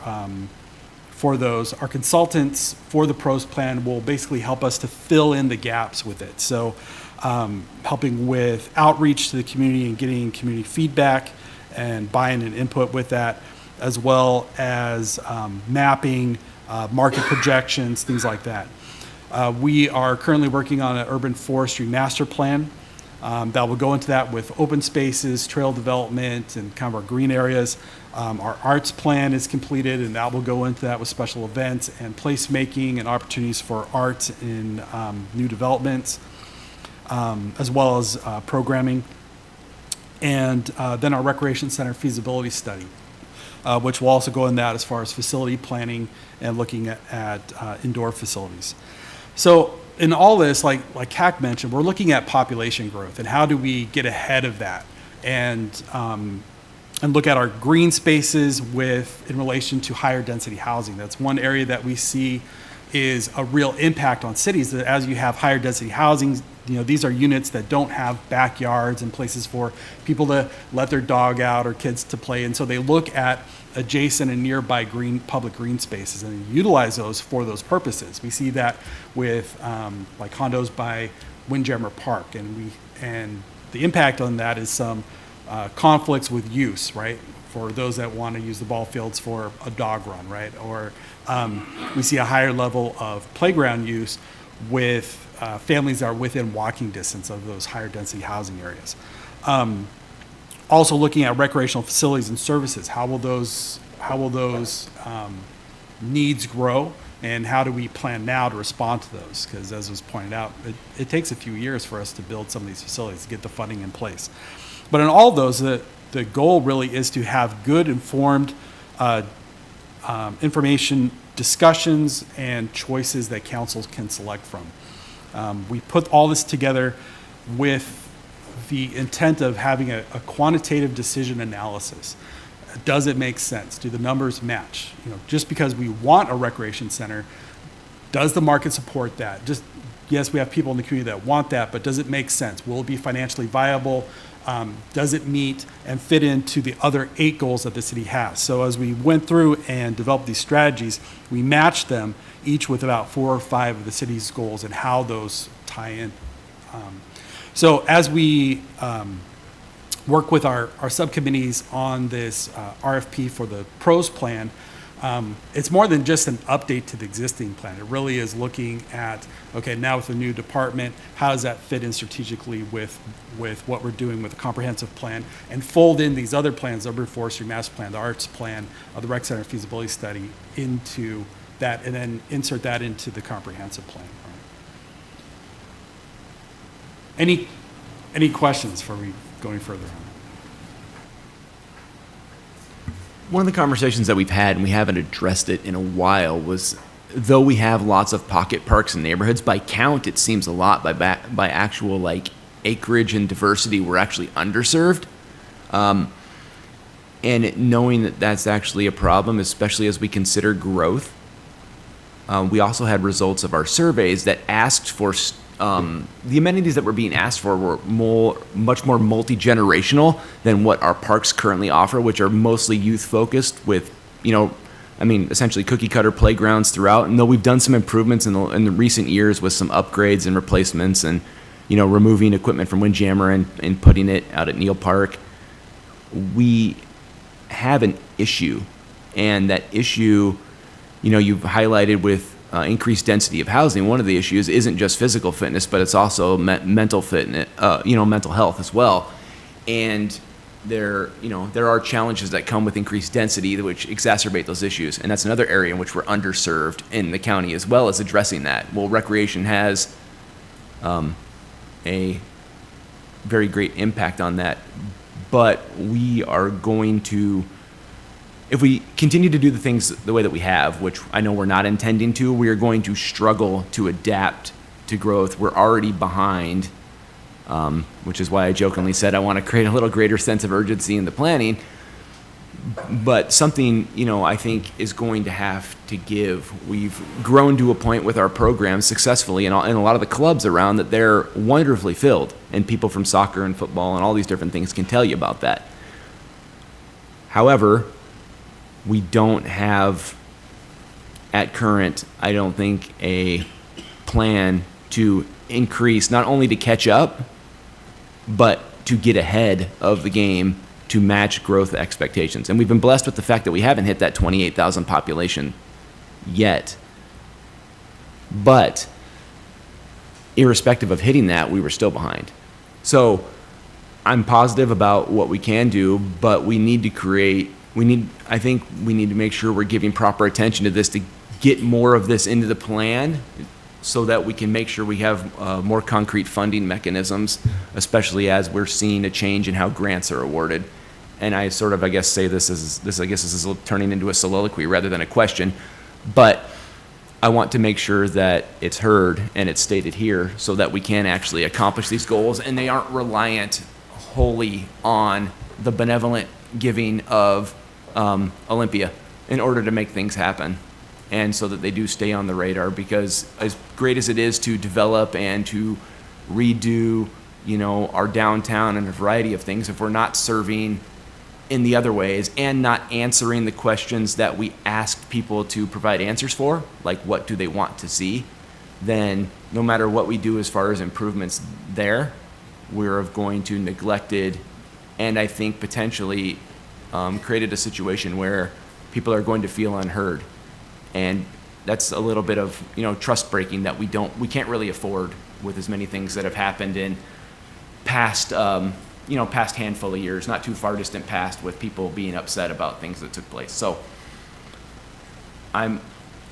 those. Our consultants for the PROS plan will basically help us to fill in the gaps with it. So helping with outreach to the community and getting community feedback and buy-in and input with that, as well as mapping, market projections, things like that. We are currently working on an urban forestry master plan that will go into that with open spaces, trail development, and kind of our green areas. Our arts plan is completed, and that will go into that with special events and placemaking and opportunities for arts in new developments, as well as programming. And then our recreation center feasibility study, which will also go in that as far as facility planning and looking at indoor facilities. So in all this, like CAC mentioned, we're looking at population growth and how do we get ahead of that and look at our green spaces in relation to higher density housing. That's one area that we see is a real impact on cities, that as you have higher density housing, these are units that don't have backyards and places for people to let their dog out or kids to play. And so they look at adjacent and nearby public green spaces and utilize those for those purposes. We see that with like condos by Windjammer Park, and the impact on that is some conflicts with use, right? For those that want to use the ball fields for a dog run, right? Or we see a higher level of playground use with families that are within walking distance of those higher density housing areas. Also looking at recreational facilities and services, how will those needs grow, and how do we plan now to respond to those? Because as was pointed out, it takes a few years for us to build some of these facilities, to get the funding in place. But in all those, the goal really is to have good informed information discussions and choices that councils can select from. We put all this together with the intent of having a quantitative decision analysis. Does it make sense? Do the numbers match? Just because we want a recreation center, does the market support that? Yes, we have people in the community that want that, but does it make sense? Will it be financially viable? Does it meet and fit into the other 8 goals that the city has? So as we went through and developed these strategies, we matched them each with about 4 or 5 of the city's goals and how those tie in. So as we work with our subcommittees on this RFP for the PROS plan, it's more than just an update to the existing plan. It really is looking at, okay, now with the new department, how does that fit in strategically with what we're doing with the comprehensive plan, and fold in these other plans, the urban forestry master plan, the arts plan, the rec center feasibility study into that, and then insert that into the comprehensive plan. Any questions before we going further on? One of the conversations that we've had, and we haven't addressed it in a while, was though we have lots of pocket parks and neighborhoods, by count it seems a lot. By actual acreage and diversity, we're actually underserved. And knowing that that's actually a problem, especially as we consider growth, we also had results of our surveys that asked for the amenities that were being asked for were much more multi-generational than what our parks currently offer, which are mostly youth-focused with, essentially cookie-cutter playgrounds throughout. And though we've done some improvements in the recent years with some upgrades and replacements and, removing equipment from Windjammer and putting it out at Neal Park, we have an issue. And that issue, you've highlighted with increased density of housing. One of the issues isn't just physical fitness, but it's also mental fitness, mental health as well. And there are challenges that come with increased density which exacerbate those issues. And that's another area in which we're underserved in the county, as well as addressing that. Well, recreation has a very great impact on that, but we are going to, if we continue to do the things the way that we have, which I know we're not intending to, we are going to struggle to adapt to growth. We're already behind, which is why I jokingly said I want to create a little greater sense of urgency in the planning. But something, I think is going to have to give. We've grown to a point with our programs successfully, and a lot of the clubs around that they're wonderfully filled, and people from soccer and football and all these different things can tell you about that. However, we don't have, at current, I don't think, a plan to increase, not only to catch up, but to get ahead of the game to match growth expectations. And we've been blessed with the fact that we haven't hit that 28,000 population yet. But irrespective of hitting that, we were still behind. So I'm positive about what we can do, but we need to I think we need to make sure we're giving proper attention to this to get more of this into the plan so that we can make sure we have more concrete funding mechanisms, especially as we're seeing a change in how grants are awarded. And I sort of, say this is turning into a soliloquy rather than a question, but I want to make sure that it's heard and it's stated here so that we can actually accomplish these goals and they aren't reliant wholly on the benevolent giving of Olympia in order to make things happen, and so that they do stay on the radar, because as great as it is to develop and to redo, our downtown and a variety of things, if we're not serving in the other ways and not answering the questions that we ask people to provide answers for, like what do they want to see, then no matter what we do as far as improvements there, we're going to neglected and I think potentially created a situation where people are going to feel unheard. And that's a little bit of, trust breaking that we can't really afford with as many things that have happened in past, past handful of years, not too far distant past, with people being upset about things that took place. So I'm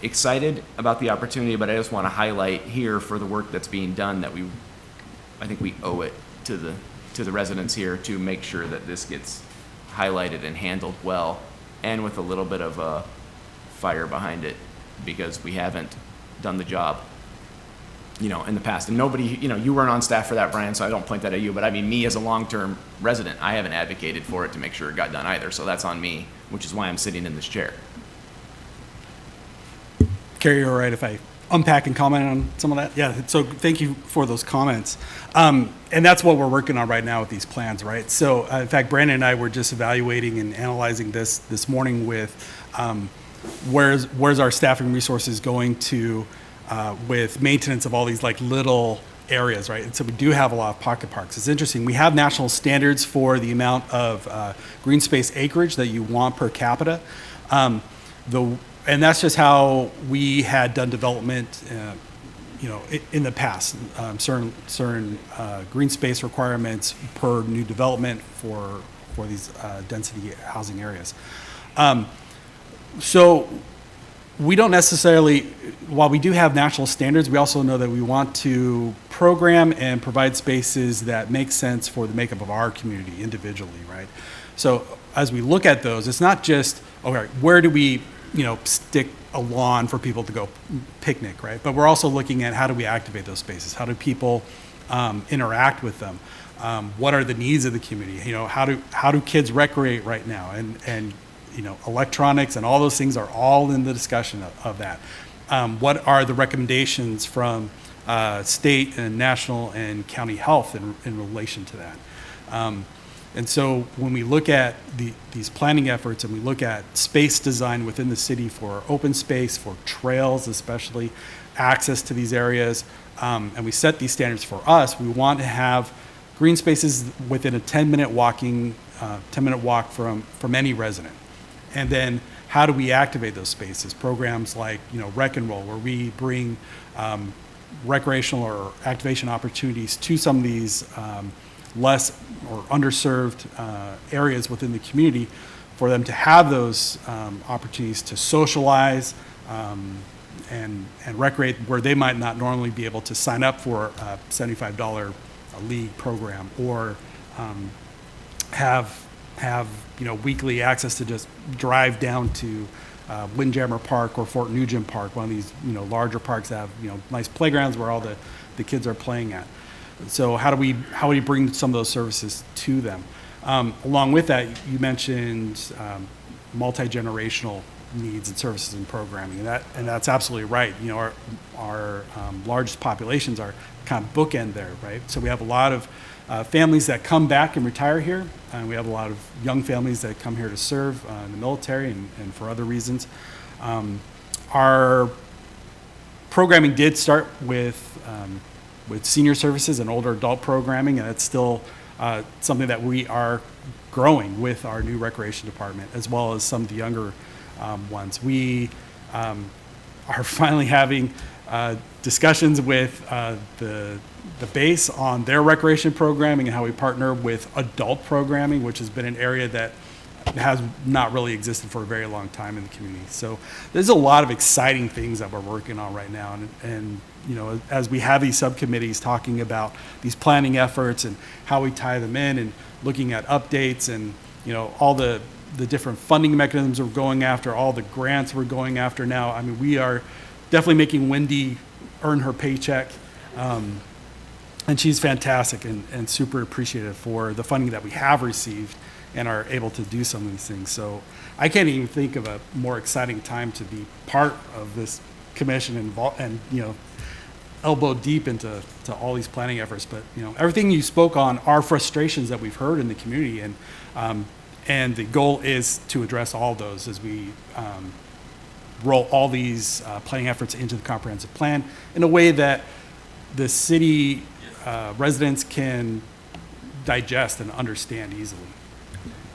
excited about the opportunity, but I just want to highlight here for the work that's being done that I think we owe it to the residents here to make sure that this gets highlighted and handled well and with a little bit of a fire behind it, because we haven't done the job, in the past. And nobody, you weren't on staff for that, Brian, so I don't point that at you, but I mean, me as a long-term resident, I haven't advocated for it to make sure it got done either, so that's on me, which is why I'm sitting in this chair. Carrie, you're all right if I unpack and comment on some of that? Yeah, so thank you for those comments. And that's what we're working on right now with these plans, right? So in fact, Brandon and I were just evaluating and analyzing this morning with where's our staffing resources going to with maintenance of all these like little areas, right? And so we do have a lot of pocket parks. It's interesting. We have national standards for the amount of green space acreage that you want per capita. And that's just how we had done development, in the past. Certain green space requirements per new development for these density housing areas. So we don't necessarily, while we do have national standards, we also know that we want to program and provide spaces that make sense for the makeup of our community individually, right? So as we look at those, it's not just, okay, where do we stick a lawn for people to go picnic, right? But we're also looking at how do we activate those spaces? How do people interact with them? What are the needs of the community? How do kids recreate right now? And electronics and all those things are all in the discussion of that. what are the recommendations from state and national and county health in relation to that. And so when we look at these planning efforts and we look at space design within the city for open space, for trails especially, access to these areas, and we set these standards for us, we want to have green spaces within a 10-minute walk from any resident. And then how do we activate those spaces? Programs like, Rec and Roll, where we bring recreational or activation opportunities to some of these less or underserved areas within the community for them to have those opportunities to socialize and recreate where they might not normally be able to sign up for a $75 league program or have weekly access to just drive down to Windjammer Park or Fort Nugent Park, one of these larger parks that have nice playgrounds where all the kids are playing at. So how do we bring some of those services to them? Along with that, you mentioned multi-generational needs and services and programming, and that's absolutely right. Our largest populations are kind of bookend there, right? So we have a lot of families that come back and retire here, and we have a lot of young families that come here to serve in the military and for other reasons. Our programming did start with senior services and older adult programming, and it's still something that we are growing with our new recreation department, as well as some of the younger ones. We are finally having discussions with the base on their recreation programming and how we partner with adult programming, which has been an area that has not really existed for a very long time in the community. So there's a lot of exciting things that we're working on right now. And as we have these subcommittees talking about these planning efforts and how we tie them in and looking at updates and, all the different funding mechanisms we're going after, all the grants we're going after now. I mean, we are definitely making Wendy earn her paycheck. And she's fantastic and super appreciative for the funding that we have received and are able to do some of these things. So I can't even think of a more exciting time to be part of this commission and elbow deep into all these planning efforts. But everything you spoke on are frustrations that we've heard in the community, and the goal is to address all those as we roll all these planning efforts into the comprehensive plan in a way that the city residents can digest and understand easily.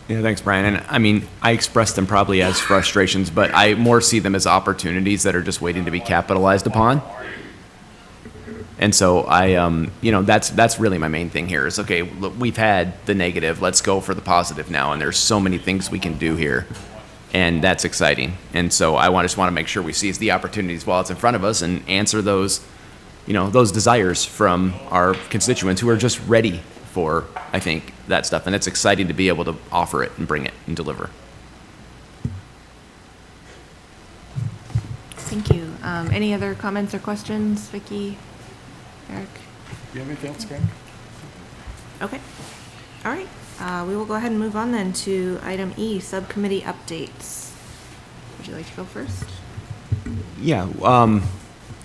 Yeah, thanks, Brian. And I mean, I express them probably as frustrations, but I more see them as opportunities that are just waiting to be capitalized upon. And so that's really my main thing here is, okay, look, we've had the negative, let's go for the positive now. And there's so many things we can do here, and that's exciting. And so I just want to make sure we seize the opportunities while it's in front of us and answer those desires from our constituents who are just ready for, I think, that stuff. And it's exciting to be able to offer it and bring it and deliver. Thank you. Any other comments or questions, Vicki, Eric? Do you have anything else, Greg? Okay. All right. We will go ahead and move on then to item E, subcommittee updates. Would you like to go first? Yeah.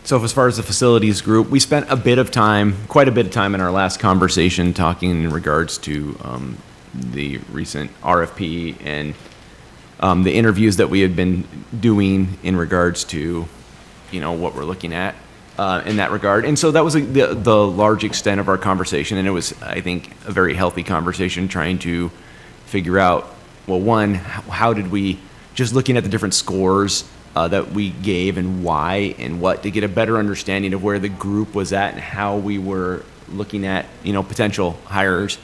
So as far as the facilities group, we spent quite a bit of time in our last conversation talking in regards to the recent RFP and the interviews that we had been doing in regards to, what we're looking at in that regard. And so that was the large extent of our conversation. And it was, I think, a very healthy conversation trying to figure out, well, one, how did we, just looking at the different scores that we gave and why and what, to get a better understanding of where the group was at and how we were looking at, potential hires.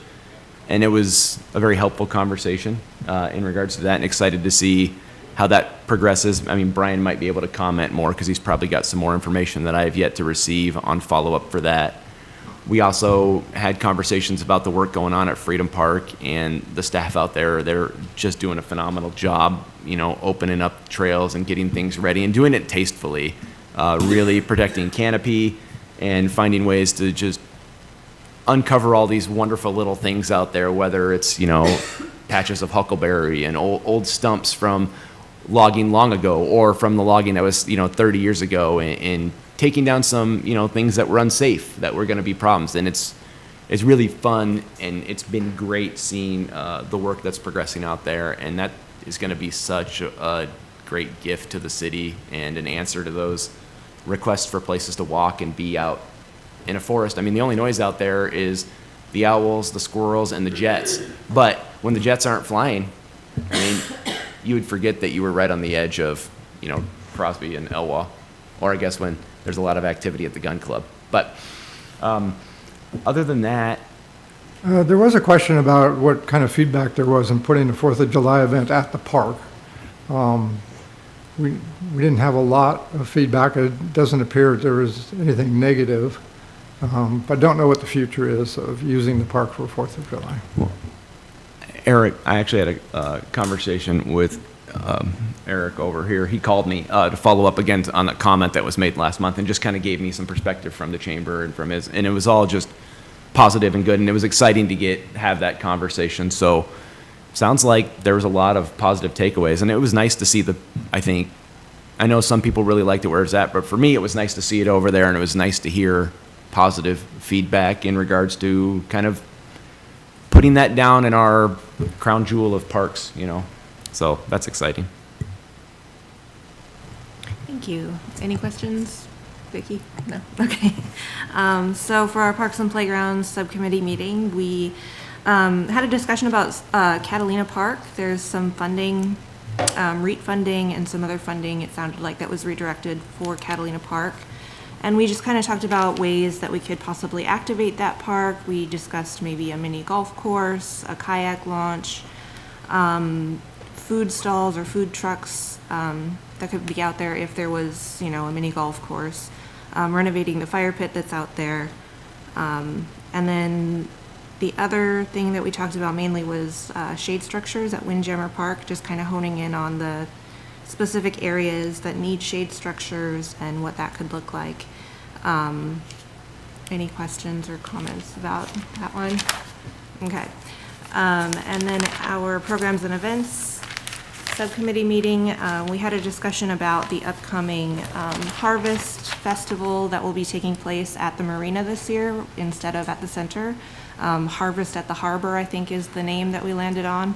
And it was a very helpful conversation in regards to that, and excited to see how that progresses. I mean, Brian might be able to comment more because he's probably got some more information that I have yet to receive on follow-up for that. We also had conversations about the work going on at Freedom Park, and the staff out there, they're just doing a phenomenal job, opening up trails and getting things ready and doing it tastefully, really protecting canopy and finding ways to just uncover all these wonderful little things out there, whether it's, patches of huckleberry and old stumps from logging long ago or from the logging that was, 30 years ago, and taking down some, things that were unsafe, that were going to be problems. And it's really fun, and it's been great seeing the work that's progressing out there, and that is going to be such a great gift to the city and an answer to those requests for places to walk and be out in a forest. I mean, the only noise out there is the owls, the squirrels, and the jets. But when the jets aren't flying, I mean, you would forget that you were right on the edge of, Crosby and Elwha, or I guess when there's a lot of activity at the gun club. But other than that, There was a question about what kind of feedback there was in putting the Fourth of July event at the park. We didn't have a lot of feedback. It doesn't appear there was anything negative, but don't know what the future is of using the park for Fourth of July. Eric, I actually had a conversation with Eric over here. He called me to follow up again on a comment that was made last month, and just kind of gave me some perspective from the chamber and from his, and it was all just positive and good, and it was exciting to have that conversation. So sounds like there was a lot of positive takeaways, and it was nice to see I know some people really liked it where it's at, but for me, it was nice to see it over there, and it was nice to hear positive feedback in regards to kind of putting that down in our crown jewel of parks, So that's exciting. Thank you. Any questions? Vicki? No? Okay. So for our Parks and Playgrounds Subcommittee meeting, we had a discussion about Catalina Park. There's some funding, REIT funding and some other funding, it sounded like, that was redirected for Catalina Park. And we just kind of talked about ways that we could possibly activate that park. We discussed maybe a mini golf course, a kayak launch, food stalls or food trucks that could be out there if there was, a mini golf course, renovating the fire pit that's out there. And then the other thing that we talked about mainly was shade structures at Windjammer Park, just kind of honing in on the specific areas that need shade structures and what that could look like. Any questions or comments about that one? Okay. And then our programs and events subcommittee meeting, we had a discussion about the upcoming Harvest Festival that will be taking place at the marina this year instead of at the center. Harvest at the Harbor, I think, is the name that we landed on.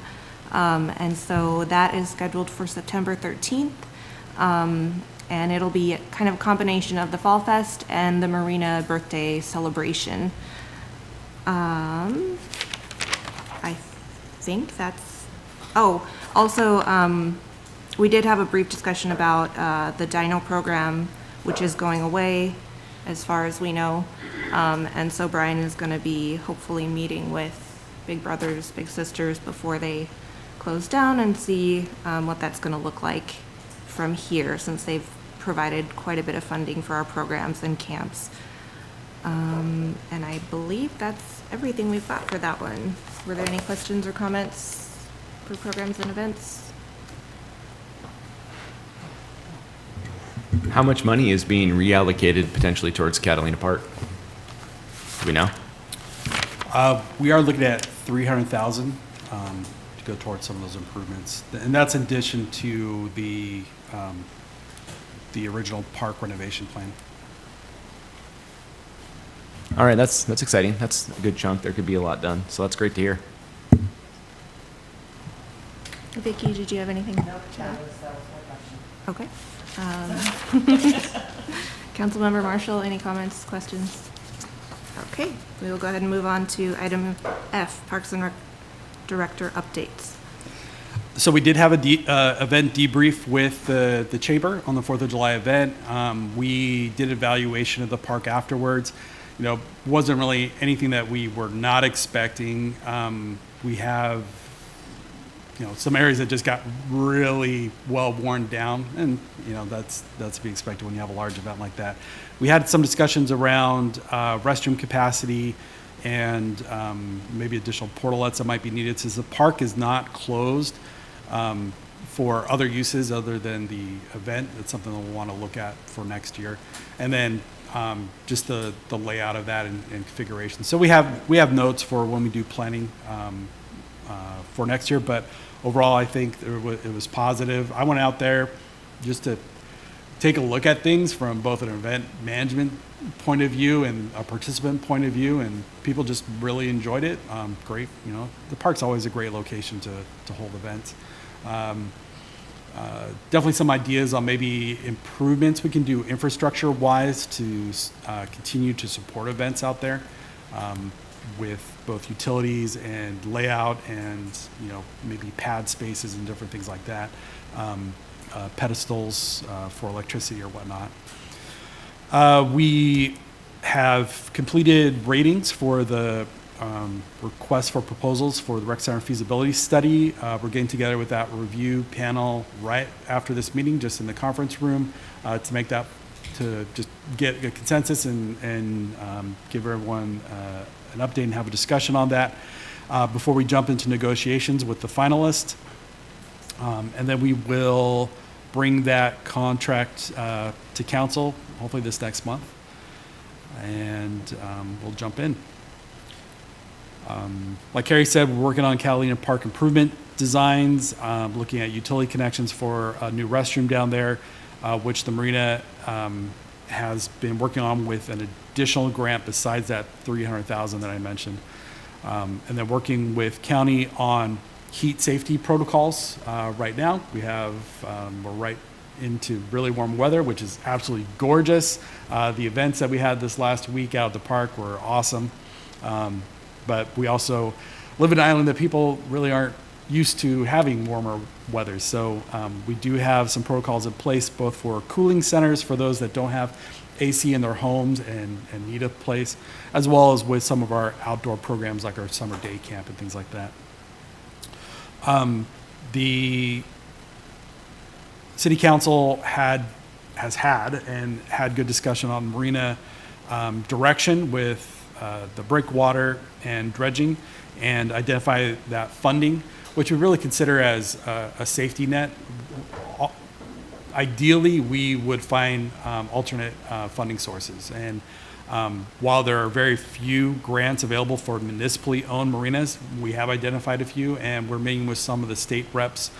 And so that is scheduled for September 13th. And it'll be kind of a combination of the Fall Fest and the Marina birthday celebration. I think that's, also, we did have a brief discussion about the Dino program, which is going away as far as we know. And so Brian is going to be hopefully meeting with Big Brothers, Big Sisters before they close down and see what that's going to look like from here, since they've provided quite a bit of funding for our programs and camps. And I believe that's everything we've got for that one. Were there any questions or comments for programs and events? How much money is being reallocated potentially towards Catalina Park? Do we know? We are looking at 300,000 to go towards some of those improvements. And that's in addition to the original park renovation plan. All right, that's exciting. That's a good chunk. There could be a lot done, so that's great to hear. Vicki, did you have anything? No, that was my question. Okay. Councilmember Marshall, any comments, questions? Okay, we will go ahead and move on to item F, Parks and Rec Director updates. So we did have a event debrief with the chamber on the 4th of July event. We did evaluation of the park afterwards. Wasn't really anything that we were not expecting. We have, some areas that just got really well worn down, and that's to be expected when you have a large event like that. We had some discussions around restroom capacity and maybe additional portalets that might be needed, since the park is not closed for other uses other than the event. That's something that we'll want to look at for next year. And then just the layout of that and configuration. So we have notes for when we do planning for next year. But overall, I think it was positive. I went out there just to take a look at things from both an event management point of view and a participant point of view, and people just really enjoyed it. Great, the park's always a great location to hold events. Definitely some ideas on maybe improvements we can do infrastructure-wise to continue to support events out there, with both utilities and layout and, maybe pad spaces and different things like that. Pedestals for electricity or whatnot. We have completed ratings for the request for proposals for the rec center feasibility study. We're getting together with that review panel right after this meeting, just in the conference room, to just get a consensus and give everyone an update and have a discussion on that before we jump into negotiations with the finalist. And then we will bring that contract to council, hopefully this next month, and we'll jump in. Like Carrie said, we're working on Catalina Park improvement designs, looking at utility connections for a new restroom down there, which the marina has been working on with an additional grant besides that $300,000 that I mentioned. And then working with county on heat safety protocols. Right now, we're right into really warm weather, which is absolutely gorgeous. The events that we had this last week out at the park were awesome. But we also live in an island that people really aren't used to having warmer weather. So we do have some protocols in place, both for cooling centers for those that don't have AC in their homes and need a place, as well as with some of our outdoor programs like our summer day camp and things like that. The city council has had good discussion on marina direction with the breakwater and dredging, and identify that funding, which we really consider as a safety net. Ideally, we would find alternate funding sources. And while there are very few grants available for municipally owned marinas, we have identified a few, and we're meeting with some of the state reps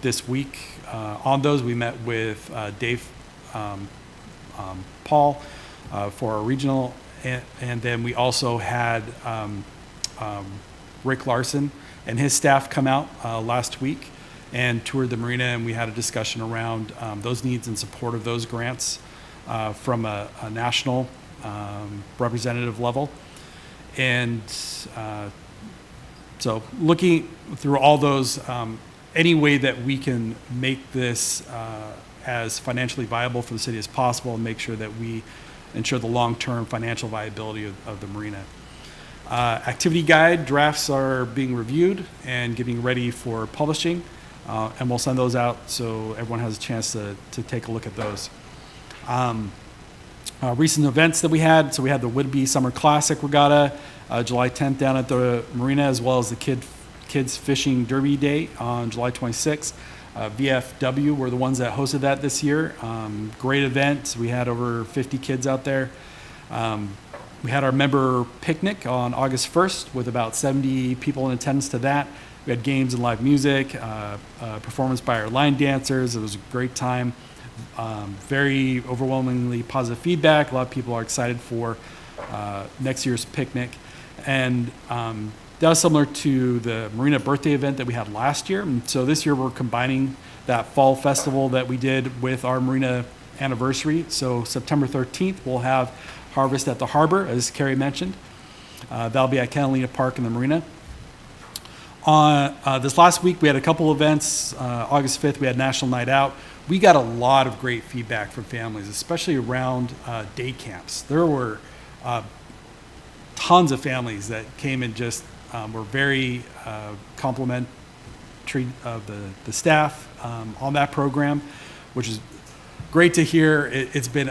this week on those. We met with Dave Paul for our regional, and then we also had Rick Larson and his staff come out last week and toured the marina, and we had a discussion around those needs and support of those grants from a national representative level. And so looking through all those, any way that we can make this as financially viable for the city as possible, and make sure that we ensure the long-term financial viability of the marina. Activity guide drafts are being reviewed and getting ready for publishing, and we'll send those out so everyone has a chance to take a look at those. Recent events that we had, so we had the Whidbey Summer Classic Regatta, July 10th down at the marina, as well as the Kids Fishing Derby Day on July 26th. VFW were the ones that hosted that this year. Great event. We had over 50 kids out there. We had our member picnic on August 1st with about 70 people in attendance to that. We had games and live music, performance by our line dancers. It was a great time. Very overwhelmingly positive feedback. A lot of people are excited for next year's picnic. And that was similar to the Marina birthday event that we had last year. And so this year we're combining that fall festival that we did with our Marina anniversary. So September 13th, we'll have Harvest at the Harbor, as Carrie mentioned. That'll be at Catalina Park in the Marina. On this last week, we had a couple events. August 5th, we had National Night Out. We got a lot of great feedback from families, especially around day camps. There were tons of families that came and just were very complimentary of the staff on that program, which is great to hear. It's been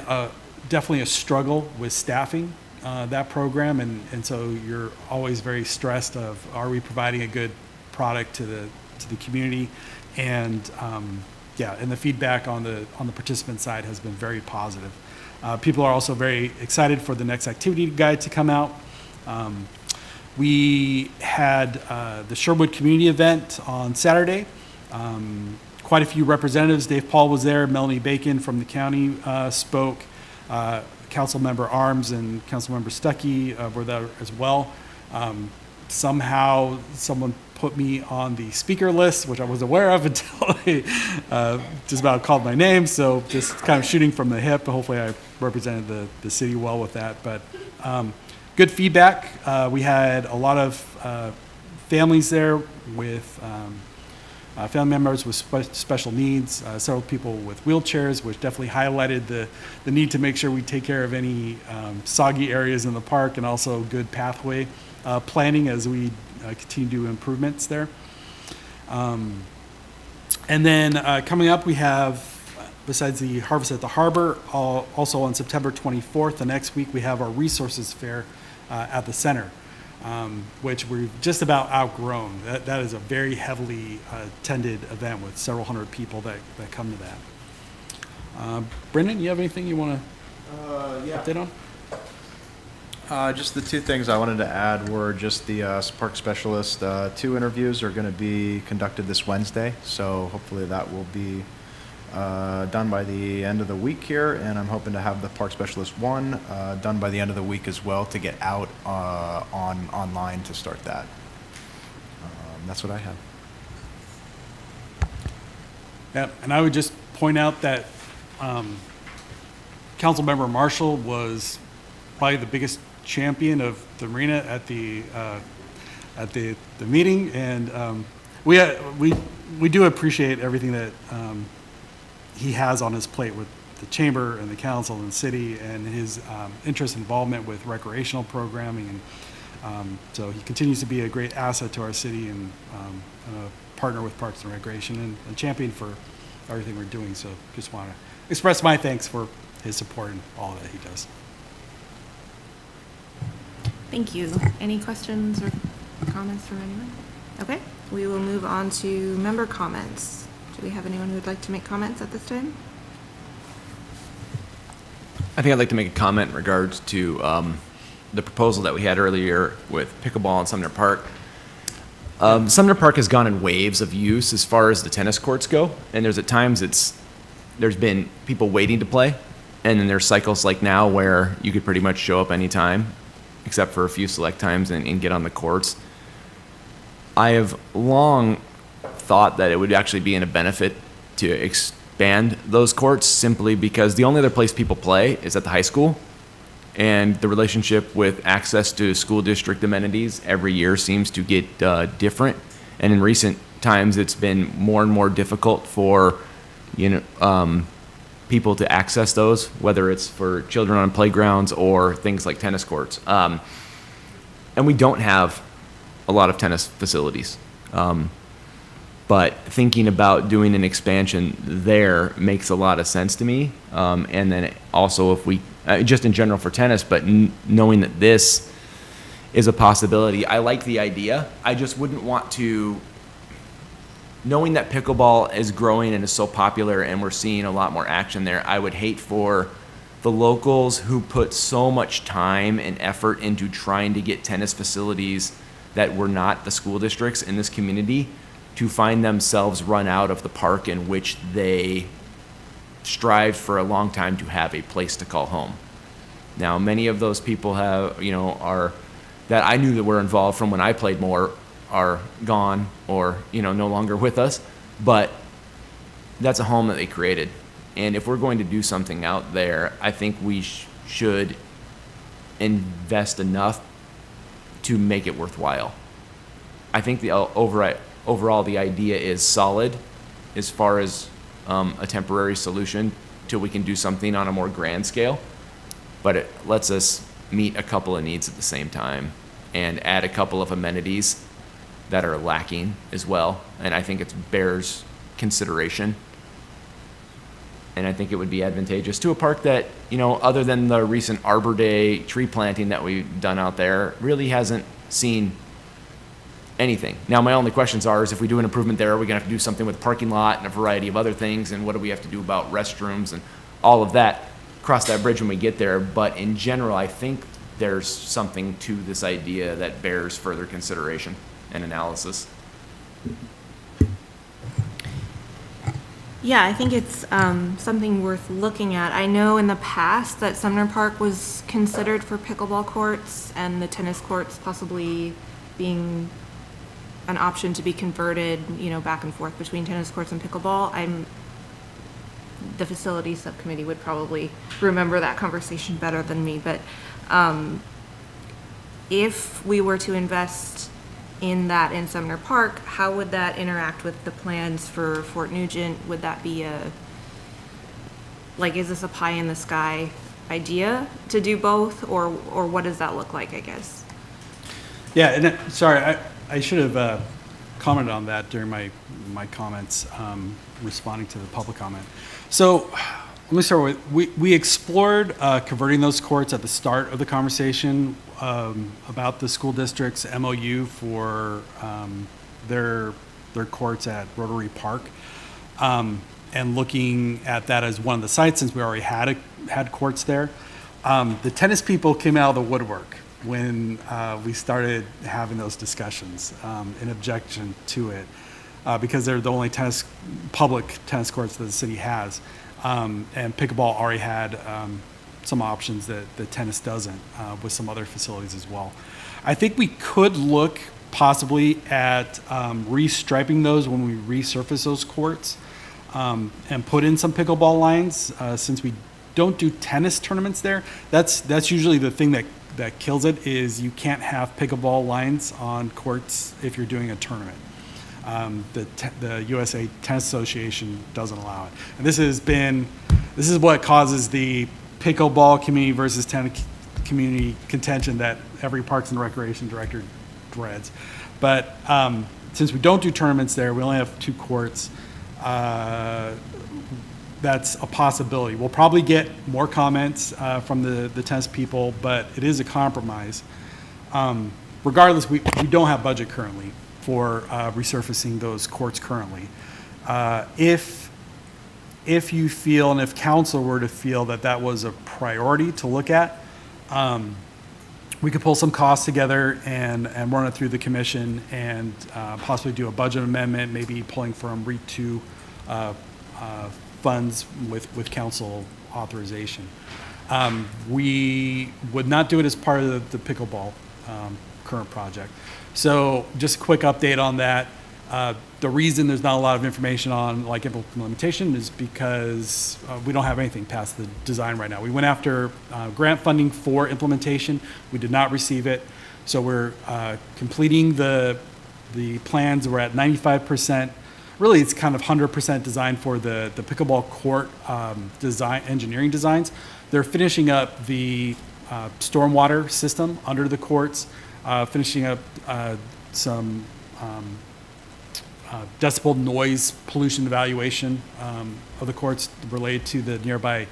definitely a struggle with staffing that program, and so you're always very stressed of, are we providing a good product to the community? And and the feedback on the participant side has been very positive. People are also very excited for the next activity guide to come out. We had the Sherwood Community Event on Saturday. Quite a few representatives. Dave Paul was there. Melanie Bacon from the county spoke. Councilmember Arms and Councilmember Stuckey were there as well. Somehow, someone put me on the speaker list, which I was aware of until they just about called my name. So just kind of shooting from the hip. Hopefully, I represented the city well with that. But good feedback. We had a lot of families there with family members with special needs, several people with wheelchairs, which definitely highlighted the need to make sure we take care of any soggy areas in the park, and also good pathway planning as we continue to do improvements there. And then coming up, we have, besides the Harvest at the Harbor, also on September 24th, the next week, we have our Resources Fair at the center, which we've just about outgrown. That is a very heavily attended event with several hundred people that come to that. Brendan, you have anything you want to update on? Just the two things I wanted to add were just the park specialist. 2 interviews are going to be conducted this Wednesday, so hopefully that will be done by the end of the week here, and I'm hoping to have the park specialist 1 done by the end of the week as well to get out online to start that. That's what I have. Yeah, and I would just point out that Councilmember Marshall was probably the biggest champion of the marina at the meeting, and we do appreciate everything that he has on his plate with the chamber and the council and the city, and his interest and involvement with recreational programming, and so he continues to be a great asset to our city, and a partner with Parks and Recreation, and a champion for everything we're doing. So just want to express my thanks for his support and all that he does. Thank you. Any questions or comments from anyone? Okay, we will move on to member comments. Do we have anyone who would like to make comments at this time? I think I'd like to make a comment in regards to the proposal that we had earlier with pickleball in Sumner Park. Sumner Park has gone in waves of use as far as the tennis courts go, and there's at times there's been people waiting to play, and then there's cycles like now where you could pretty much show up anytime, except for a few select times, and get on the courts. I have long thought that it would actually be in a benefit to expand those courts, simply because the only other place people play is at the high school, and the relationship with access to school district amenities every year seems to get different. And in recent times, it's been more and more difficult for people to access those, whether it's for children on playgrounds or things like tennis courts. And we don't have a lot of tennis facilities. But thinking about doing an expansion there makes a lot of sense to me. And then also if we, just in general for tennis, but knowing that this is a possibility, I like the idea. I just wouldn't want to, knowing that pickleball is growing and is so popular and we're seeing a lot more action there, I would hate for the locals who put so much time and effort into trying to get tennis facilities that were not the school districts in this community to find themselves run out of the park in which they strived for a long time to have a place to call home. Now, many of those people have, are that I knew that were involved from when I played more are gone or, no longer with us, but that's a home that they created. And if we're going to do something out there, I think we should invest enough to make it worthwhile. I think the overall the idea is solid as far as a temporary solution till we can do something on a more grand scale, but it lets us meet a couple of needs at the same time and add a couple of amenities that are lacking as well, and I think it bears consideration. And I think it would be advantageous to a park that, other than the recent Arbor Day tree planting that we've done out there, really hasn't seen anything. Now, my only questions is if we do an improvement there, are we going to have to do something with the parking lot and a variety of other things, and what do we have to do about restrooms and all of that? Cross that bridge when we get there. But in general, I think there's something to this idea that bears further consideration and analysis. Yeah, I think it's something worth looking at. I know in the past that Sumner Park was considered for pickleball courts and the tennis courts possibly being an option to be converted, back and forth between tennis courts and pickleball. The facilities subcommittee would probably remember that conversation better than me, but if we were to invest in that in Sumner Park, how would that interact with the plans for Fort Nugent? Would that be is this a pie in the sky idea to do both, or what does that look like, I guess? Yeah, and sorry, I should have commented on that during my comments, responding to the public comment. So let me start with, we explored converting those courts at the start of the conversation about the school district's MOU for their courts at Rotary Park, and looking at that as one of the sites since we already had courts there. The tennis people came out of the woodwork when we started having those discussions in objection to it, because they're the only public tennis courts that the city has. And pickleball already had some options that tennis doesn't, with some other facilities as well. I think we could look possibly at restriping those when we resurface those courts, and put in some pickleball lines, since we don't do tennis tournaments there. That's usually the thing that kills it, is you can't have pickleball lines on courts if you're doing a tournament. The USA Tennis Association doesn't allow it. And this is what causes the pickleball community versus tennis community contention that every Parks and Recreation director dreads. But since we don't do tournaments there, we only have 2 courts. That's a possibility. We'll probably get more comments from the tennis people, but it is a compromise. Regardless, we don't have budget currently for resurfacing those courts currently. If you feel, and if council were to feel that was a priority to look at, we could pull some costs together and run it through the commission and possibly do a budget amendment, maybe pulling from REIT 2 funds with council authorization. We would not do it as part of the pickleball current project. So just a quick update on that. The reason there's not a lot of information on implementation is because we don't have anything past the design right now. We went after grant funding for implementation. We did not receive it. So we're completing the plans. We're at 95%. Really, it's kind of 100% designed for the pickleball court design, engineering designs. They're finishing up the stormwater system under the courts, finishing up some decibel noise pollution evaluation of the courts related to the nearby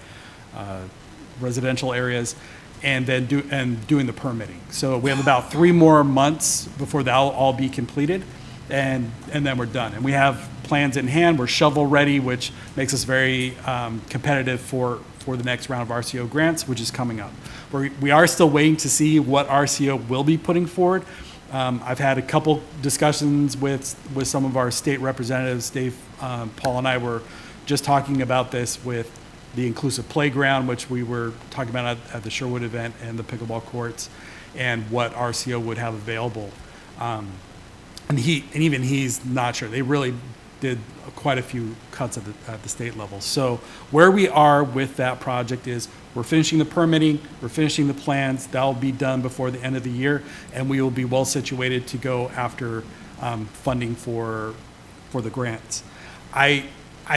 residential areas, and then doing the permitting. So we have about 3 more months before that'll all be completed, and then we're done. And we have plans in hand. We're shovel ready, which makes us very competitive for the next round of RCO grants, which is coming up. We are still waiting to see what RCO will be putting forward. I've had a couple discussions with some of our state representatives. Dave, Paul, and I were just talking about this with the inclusive playground, which we were talking about at the Sherwood event, and the pickleball courts, and what RCO would have available. And even he's not sure. They really did quite a few cuts at the state level. So where we are with that project is we're finishing the permitting, we're finishing the plans. That'll be done before the end of the year, and we will be well situated to go after funding for the grants. I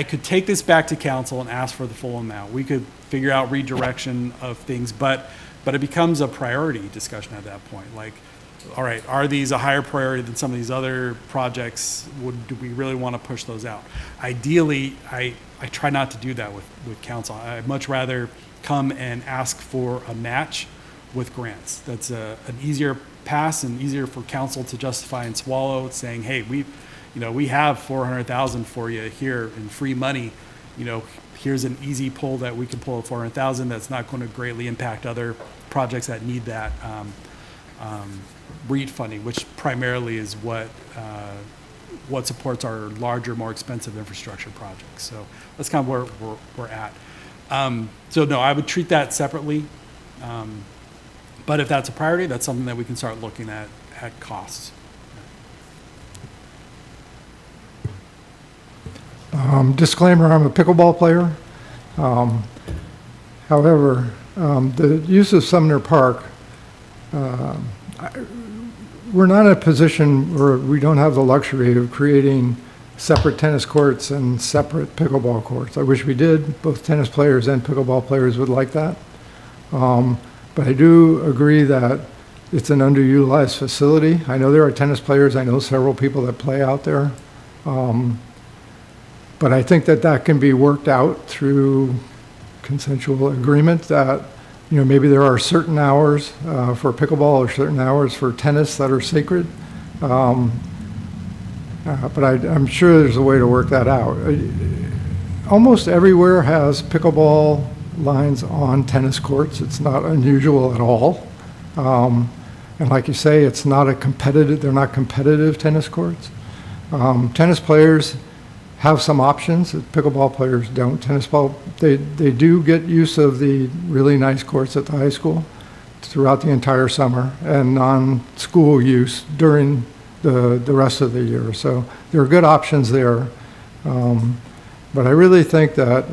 could take this back to council and ask for the full amount. We could figure out redirection of things, but it becomes a priority discussion at that point. Like, all right, are these a higher priority than some of these other projects? Do we really want to push those out? Ideally, I try not to do that with council. I'd much rather come and ask for a match with grants. That's an easier pass and easier for council to justify and swallow, saying, hey, we have $400,000 for you here in free money. here's an easy pull that we can pull at 400,000 that's not going to greatly impact other projects that need that REIT funding, which primarily is what supports our larger, more expensive infrastructure projects. So that's kind of where we're at. So no, I would treat that separately. But if that's a priority, that's something that we can start looking at costs. Disclaimer, I'm a pickleball player. However, the use of Sumner Park, we're not in a position where we don't have the luxury of creating separate tennis courts and separate pickleball courts. I wish we did. Both tennis players and pickleball players would like that. But I do agree that it's an underutilized facility. I know there are tennis players. I know several people that play out there. But I think that can be worked out through consensual agreement that, maybe there are certain hours for pickleball or certain hours for tennis that are sacred. But I'm sure there's a way to work that out. Almost everywhere has pickleball lines on tennis courts. It's not unusual at all. And like you say, they're not competitive tennis courts. Tennis players have some options that pickleball players don't. They do get use of the really nice courts at the high school throughout the entire summer and non-school use during the rest of the year. So there are good options there. But I really think that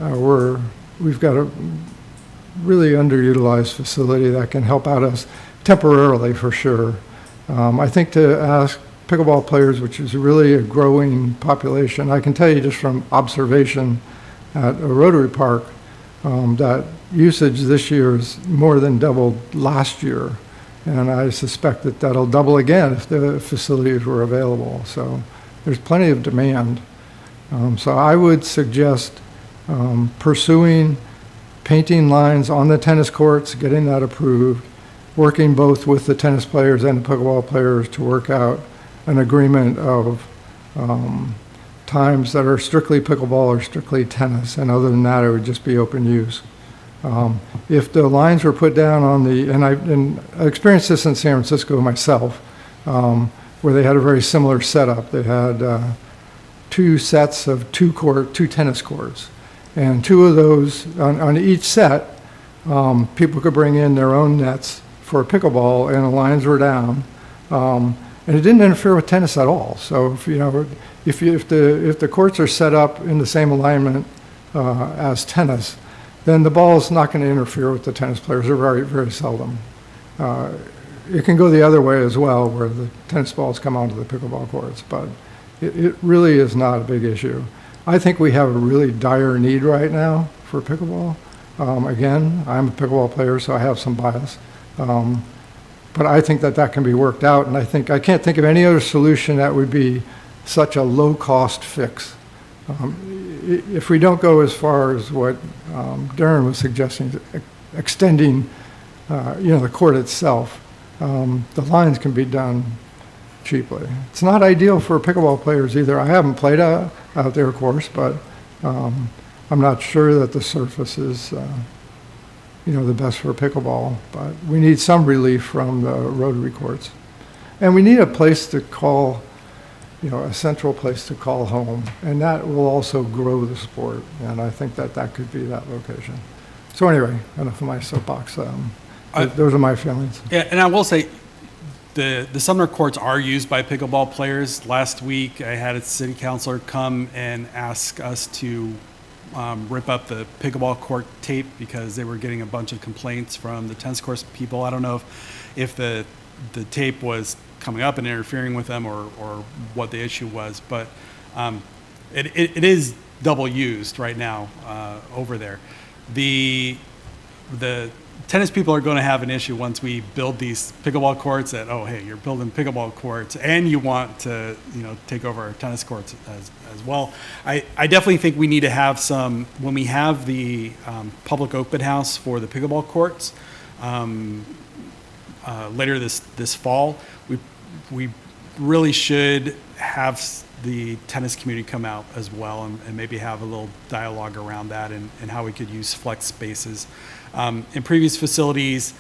we've got a really underutilized facility that can help out us temporarily for sure. I think to ask pickleball players, which is really a growing population, I can tell you just from observation at a Rotary Park, that usage this year is more than doubled last year. And I suspect that that'll double again if the facilities were available. So there's plenty of demand. So I would suggest pursuing painting lines on the tennis courts, getting that approved, working both with the tennis players and the pickleball players to work out an agreement of times that are strictly pickleball or strictly tennis, and other than that, it would just be open use. If the lines were put down on and I experienced this in San Francisco myself, where they had a very similar setup. They had 2 sets of 2 tennis courts, and 2 of those on each set, people could bring in their own nets for pickleball, and the lines were down. And it didn't interfere with tennis at all. So if the courts are set up in the same alignment as tennis, then the ball is not going to interfere with the tennis players, or very, very seldom. It can go the other way as well, where the tennis balls come onto the pickleball courts, but it really is not a big issue. I think we have a really dire need right now for pickleball. Again, I'm a pickleball player, so I have some bias. But I think that can be worked out, and I can't think of any other solution that would be such a low-cost fix. If we don't go as far as what Darren was suggesting, extending, the court itself, the lines can be done cheaply. It's not ideal for pickleball players either. I haven't played out there, of course, but I'm not sure that the surface is the best for pickleball, but we need some relief from the Rotary courts. And we need a place to call, a central place to call home, and that will also grow the sport, and I think that could be that location. So anyway, enough of my soapbox. Those are my feelings. Yeah, and I will say, the Sumner courts are used by pickleball players. Last week, I had a city councilor come and ask us to rip up the pickleball court tape because they were getting a bunch of complaints from the tennis course people. I don't know if the tape was coming up and interfering with them or what the issue was, but it is double used right now over there. The tennis people are going to have an issue once we build these pickleball courts that, oh, hey, you're building pickleball courts and you want to, take over our tennis courts as well. I definitely think we need to have some, when we have the public open house for the pickleball courts later this fall, we really should have the tennis community come out as well and maybe have a little dialogue around that and how we could use flex spaces. In previous facilities,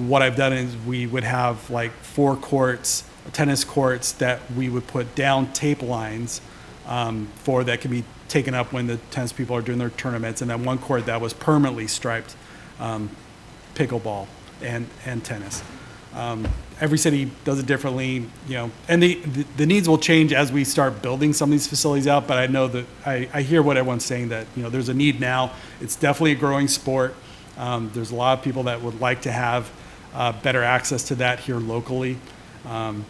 what I've done is we would have like 4 courts, tennis courts that we would put down tape lines for that can be taken up when the tennis people are doing their tournaments, and then 1 court that was permanently striped pickleball and tennis. Every city does it differently, you know, and the needs will change as we start building some of these facilities out, but I know that I hear what everyone's saying, that, you know, there's a need now. It's definitely a growing sport. There's a lot of people that would like to have better access to that here locally. I'm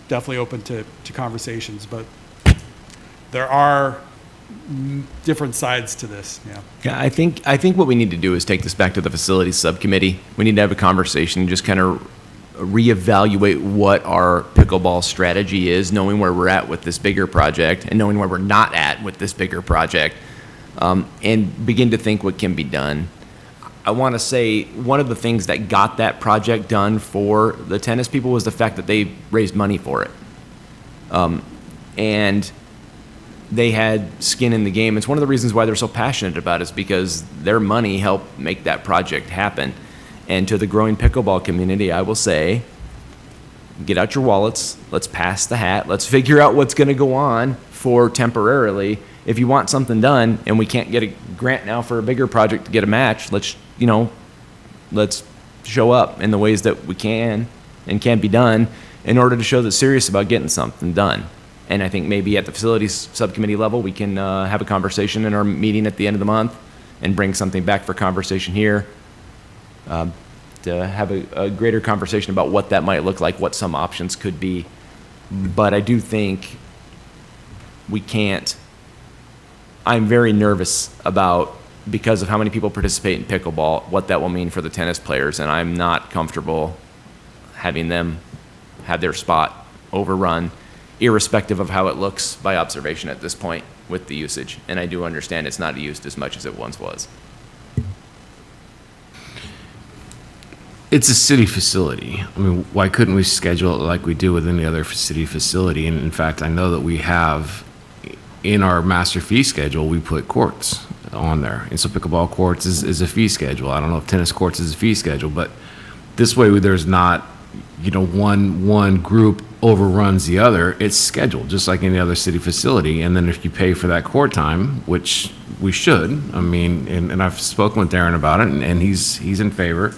definitely open to conversations, but there are different sides to this, yeah. Yeah, I think what we need to do is take this back to the facilities subcommittee. We need to have a conversation, just kind of reevaluate what our pickleball strategy is, knowing where we're at with this bigger project and knowing where we're not at with this bigger project, and begin to think what can be done. I want to say one of the things that got that project done for the tennis people was the fact that they raised money for it. And they had skin in the game. It's one of the reasons why they're so passionate about it, is because their money helped make that project happen. And to the growing pickleball community, I will say, get out your wallets, let's pass the hat, let's figure out what's going to go on for temporarily. If you want something done and we can't get a grant now for a bigger project to get a match, let's show up in the ways that we can and can be done in order to show that serious about getting something done. And I think maybe at the facilities subcommittee level, we can have a conversation in our meeting at the end of the month and bring something back for conversation here, to have a greater conversation about what that might look like, what some options could be. But I do think we can't. I'm very nervous about, because of how many people participate in pickleball, what that will mean for the tennis players, and I'm not comfortable having them have their spot overrun, irrespective of how it looks by observation at this point with the usage. And I do understand it's not used as much as it once was. It's a city facility. I mean, why couldn't we schedule it like we do with any other city facility? And in fact, I know that we have, in our master fee schedule, we put courts on there. And so pickleball courts is a fee schedule. I don't know if tennis courts is a fee schedule, but this way there's not, one group overruns the other. It's scheduled just like any other city facility. And then if you pay for that court time, which we should, I mean, and I've spoken with Darren about it, and he's in favor.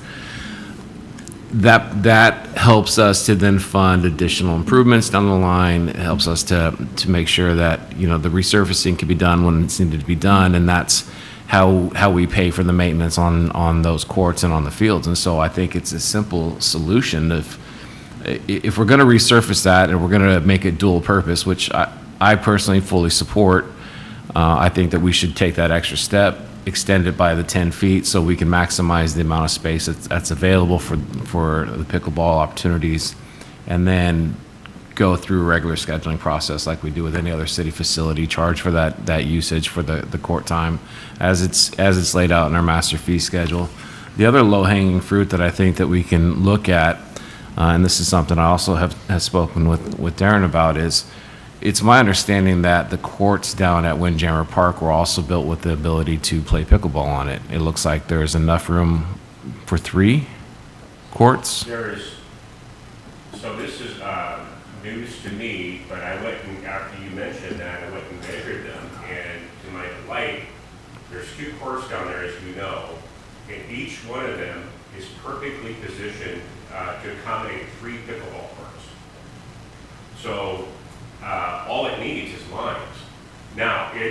That helps us to then fund additional improvements down the line. It helps us to make sure that, the resurfacing can be done when it's needed to be done, and that's how we pay for the maintenance on those courts and on the fields. And so I think it's a simple solution. If we're going to resurface that and we're going to make it dual purpose, which I personally fully support, I think that we should take that extra step, extend it by the 10 feet so we can maximize the amount of space that's available for the pickleball opportunities, and then go through a regular scheduling process like we do with any other city facility, charge for that usage for the court time as it's laid out in our master fee schedule. The other low-hanging fruit that I think that we can look at, and this is something I also have spoken with Darren about, is it's my understanding that the courts down at Windjammer Park were also built with the ability to play pickleball on it. It looks like there's enough room for 3 courts. So this is news to me, but I went and, after you mentioned that, I went and measured them, and to my delight, there's 2 courts down there, as you know, and each one of them is perfectly positioned to accommodate 3 pickleball courts. So all it needs is lines. Now, I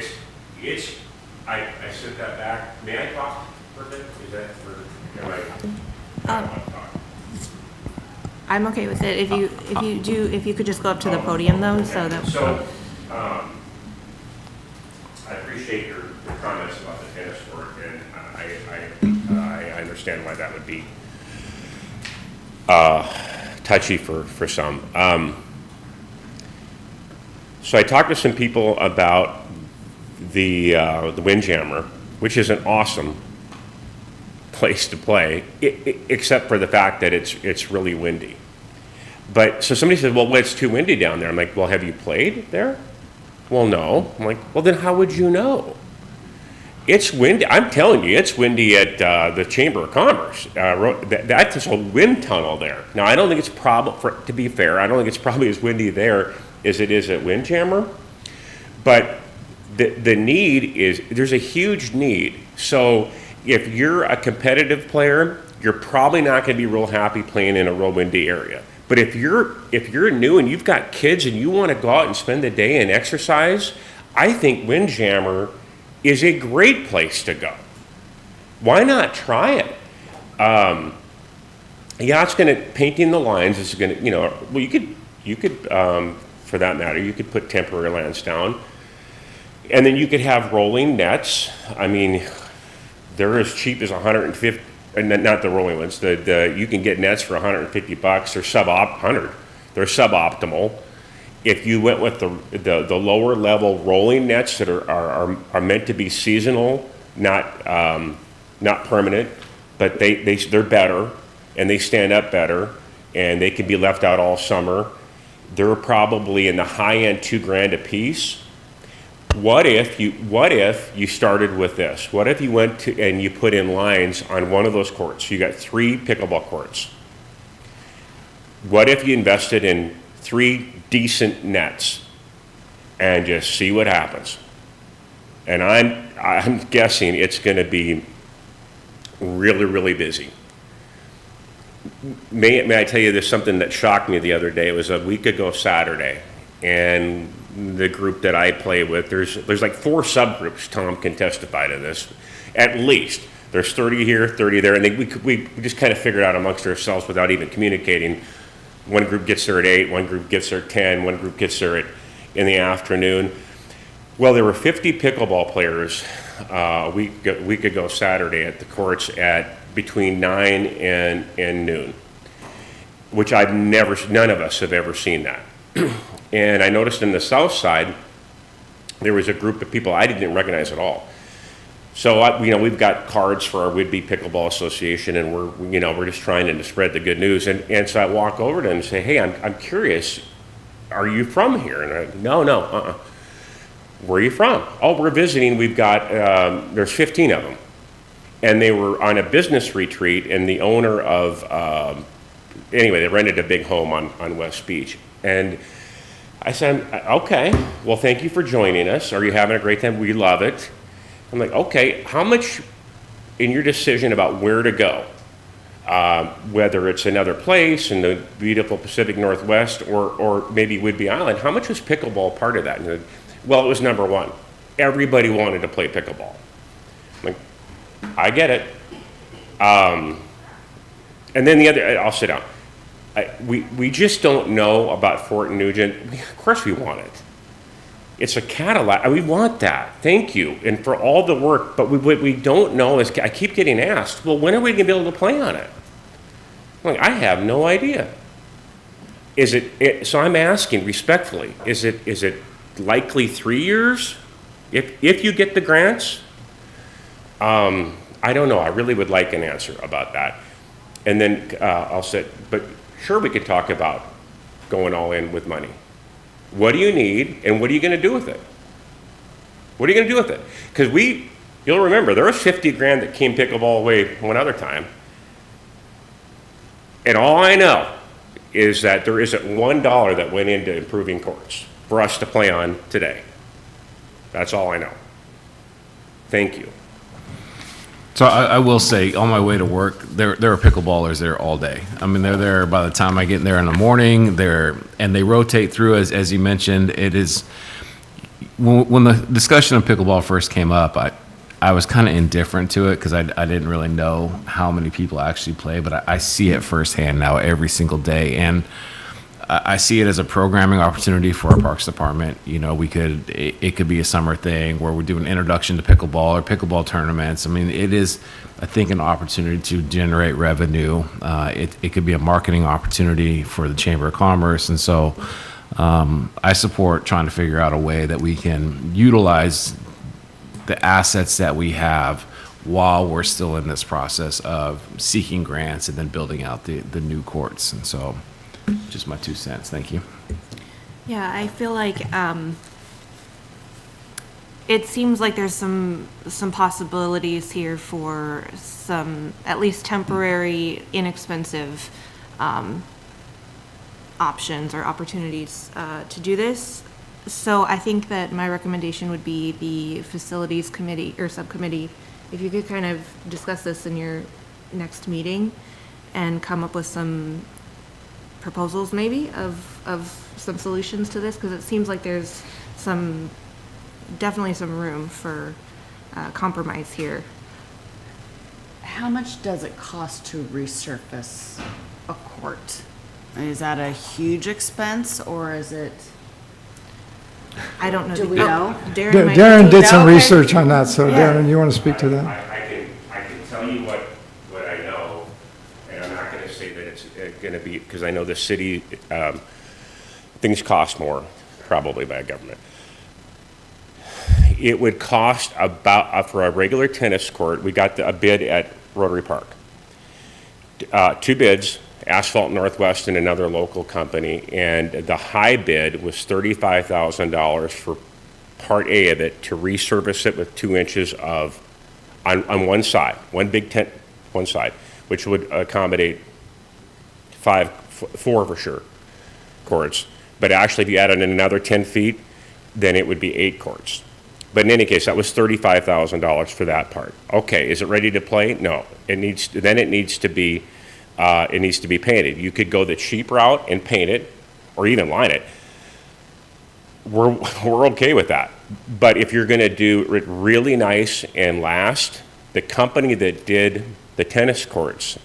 sent that back. May I talk for a bit? Is that for, I don't want to talk. I'm okay with it. If you could just go up to the podium though, so that. So, I appreciate your comments about the tennis court, and I understand why that would be touchy for some. So I talked to some people about the Windjammer, which is an awesome place to play, except for the fact that it's really windy. But, so somebody said, well, it's too windy down there. I'm like, well, have you played there? Well, no. I'm like, well, then how would you know? It's windy. I'm telling you, it's windy at the Chamber of Commerce. That's a wind tunnel there. Now, I don't think it's to be fair, I don't think it's probably as windy there as it is at Windjammer. But the need is, there's a huge need. So if you're a competitive player, you're probably not going to be real happy playing in a real windy area. But if you're new and you've got kids and you want to go out and spend the day and exercise, I think Windjammer is a great place to go. Why not try it? Yeah, it's going to, painting the lines is going to, well, you could, for that matter, you could put temporary lands down. And then you could have rolling nets. I mean, they're as cheap as 150, not the rolling ones, you can get nets for $150. They're suboptimal. If you went with the lower level rolling nets that are meant to be seasonal, not permanent, but they're better and they stand up better and they can be left out all summer. They're probably in the high end $2,000 a piece. What if you started with this? What if you went to and you put in lines on one of those courts? You got 3 pickleball courts. What if you invested in 3 decent nets and just see what happens? And I'm guessing it's going to be really, really busy. May I tell you, there's something that shocked me the other day. It was a week ago Saturday, and the group that I play with, there's like 4 subgroups. Tom can testify to this, at least. There's 30 here, 30 there, and we just kind of figured out amongst ourselves without even communicating. One group gets there at 8, one group gets there at 10, one group gets there in the afternoon. Well, there were 50 pickleball players a week ago Saturday at the courts at between 9 and noon, which none of us have ever seen that. And I noticed in the south side, there was a group of people I didn't recognize at all. So we've got cards for our Whidbey Pickleball Association, and we're just trying to spread the good news. And so I walk over to them and say, hey, I'm curious, are you from here? And no. Where are you from? Oh, we're visiting. We've got there's 15 of them, and they were on a business retreat. And the owner of anyway, they rented a big home on West Beach, and I said, okay, well, thank you for joining us. Are you having a great time? We love it. I'm like, okay, how much in your decision about where to go, whether it's another place in the beautiful Pacific Northwest or maybe Whidbey Island, how much was pickleball part of that? And said, well, it was number 1. Everybody wanted to play pickleball. I'm like, I get it. And then the other, I'll sit down. We just don't know about Fort Nugent. Of course we want it. It's a Cadillac. We want that. Thank you. And for all the work. But what we don't know is, I keep getting asked, well, when are we going to be able to play on it? I'm like, I have no idea. So I'm asking respectfully, is it likely 3 years? If you get the grants? I don't know. I really would like an answer about that. And then I'll say, but sure, we could talk about going all in with money. What do you need, and what are you going to do with it? What are you going to do with it? Because you'll remember, there was $50,000 that came pickleball away one other time. And all I know is that there isn't $1 that went into improving courts for us to play on today. That's all I know. Thank you. So I will say, on my way to work, there are pickleballers there all day. I mean, they're there by the time I get there in the morning. And they rotate through, as you mentioned. It is when the discussion of pickleball first came up, I was kind of indifferent to it because I didn't really know how many people actually play. But I see it firsthand now every single day, and I see it as a programming opportunity for our Parks Department. It could be a summer thing where we're doing introduction to pickleball or pickleball tournaments. I mean, it is, I think, an opportunity to generate revenue. It could be a marketing opportunity for the Chamber of Commerce. And so I support trying to figure out a way that we can utilize the assets that we have while we're still in this process of seeking grants and then building out the new courts. And so Just my 2 cents. Thank you. Yeah, I feel like it seems like there's some possibilities here for some at least temporary, inexpensive options or opportunities to do this. So I think that my recommendation would be the facilities committee or subcommittee, if you could kind of discuss this in your next meeting and come up with some proposals maybe of some solutions to this, because it seems like there's definitely some room for compromise here. How much does it cost to resurface a court? Is that a huge expense, or is it? I don't know. Do we know? Darren might. Darren did some Okay. research on that, so Yeah. Darren, you want to speak to that? I can tell you what I know, and I'm not gonna say that it's gonna be, because I know the city, things cost more, probably by government. It would cost about, for a regular tennis court, we got a bid at Rotary Park. 2 bids, Asphalt Northwest and another local company, and the high bid was $35,000 for Part A of it, to resurface it with 2 inches of, on one side, one side, which would accommodate 4 for sure, courts. But actually, if you added in another 10 feet, then it would be 8 courts. But in any case, that was $35,000 for that part. Okay, is it ready to play? No. It needs to be painted. You could go the cheap route and paint it, or even line it. We're okay with that. But if you're gonna do it really nice and last, the company that did the tennis courts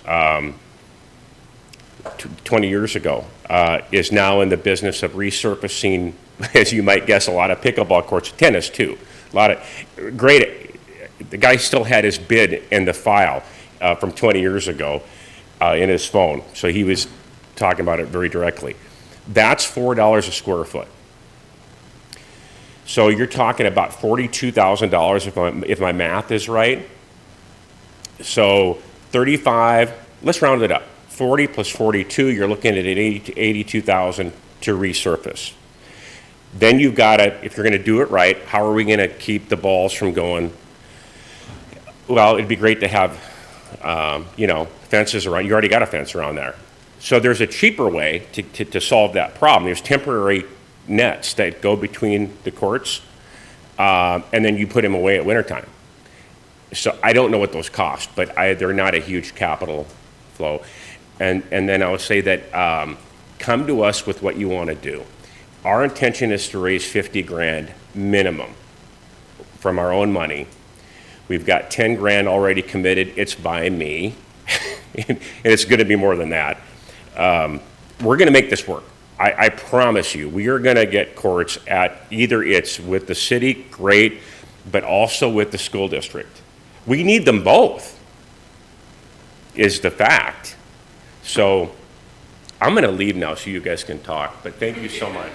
20 years ago is now in the business of resurfacing, as you might guess, a lot of pickleball courts, tennis too. A lot of great. The guy still had his bid in the file from 20 years ago in his phone, so he was talking about it very directly. That's $4 a square foot. So you're talking about $42,000 if my math is right. So 35, let's round it up. 40 plus 42, you're looking at 82,000 to resurface. Then you've got to, if you're going to do it right, how are we going to keep the balls from going? Well, it'd be great to have, fences around. You already got a fence around there. So there's a cheaper way to solve that problem. There's temporary nets that go between the courts, and then you put them away at wintertime. So I don't know what those cost, but they're not a huge capital flow. And then I would say that come to us with what you want to do. Our intention is to raise 50 grand minimum from our own money. We've got 10 grand already committed. It's by me, and it's going to be more than that. We're going to make this work. I promise you, we are going to get courts at either it's with the city, great, but also with the school district. We need them both, is the fact. So I'm going to leave now so you guys can talk, but thank you so much.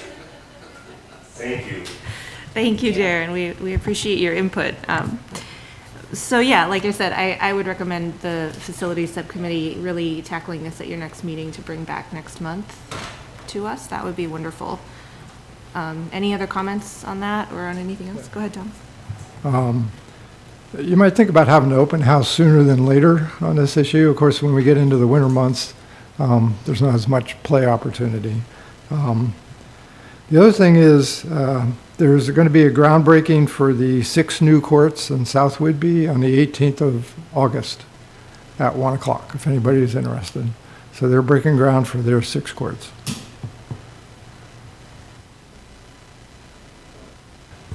Thank you. Thank you, Darren. We appreciate your input. So yeah, like I said, I would recommend the facilities subcommittee really tackling this at your next meeting to bring back next month to us. That would be wonderful. Any other comments on that or on anything else? Go ahead, Tom. You might think about having an open house sooner than later on this issue. Of course, when we get into the winter months, there's not as much play opportunity. The other thing is there's going to be a groundbreaking for the 6 new courts in South Whidbey on the 18th of August at 1 o'clock, if anybody is interested. So they're breaking ground for their 6 courts.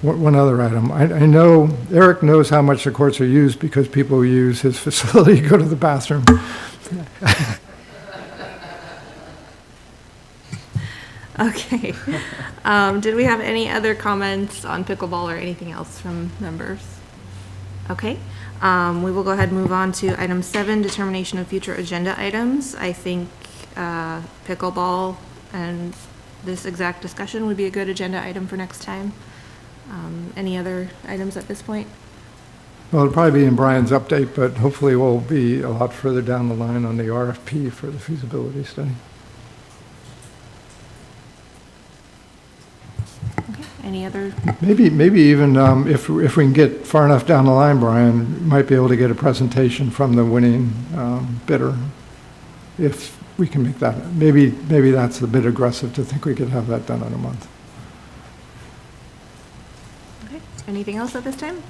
One other item. I know Eric knows how much the courts are used because people use his facility to go to the bathroom. Okay. Did we have any other comments on pickleball or anything else from members? Okay. We will go ahead and move on to item 7, determination of future agenda items. I think pickleball and this exact discussion would be a good agenda item for next time. Any other items at this point? Well, it'll probably be in Brian's update, but hopefully we'll be a lot further down the line on the RFP for the feasibility study. Any other? Maybe even if we can get far enough down the line, Brian, we might be able to get a presentation from the winning bidder. If we can make that, maybe that's a bit aggressive to think we could have that done in a month. Okay. Anything else at this time?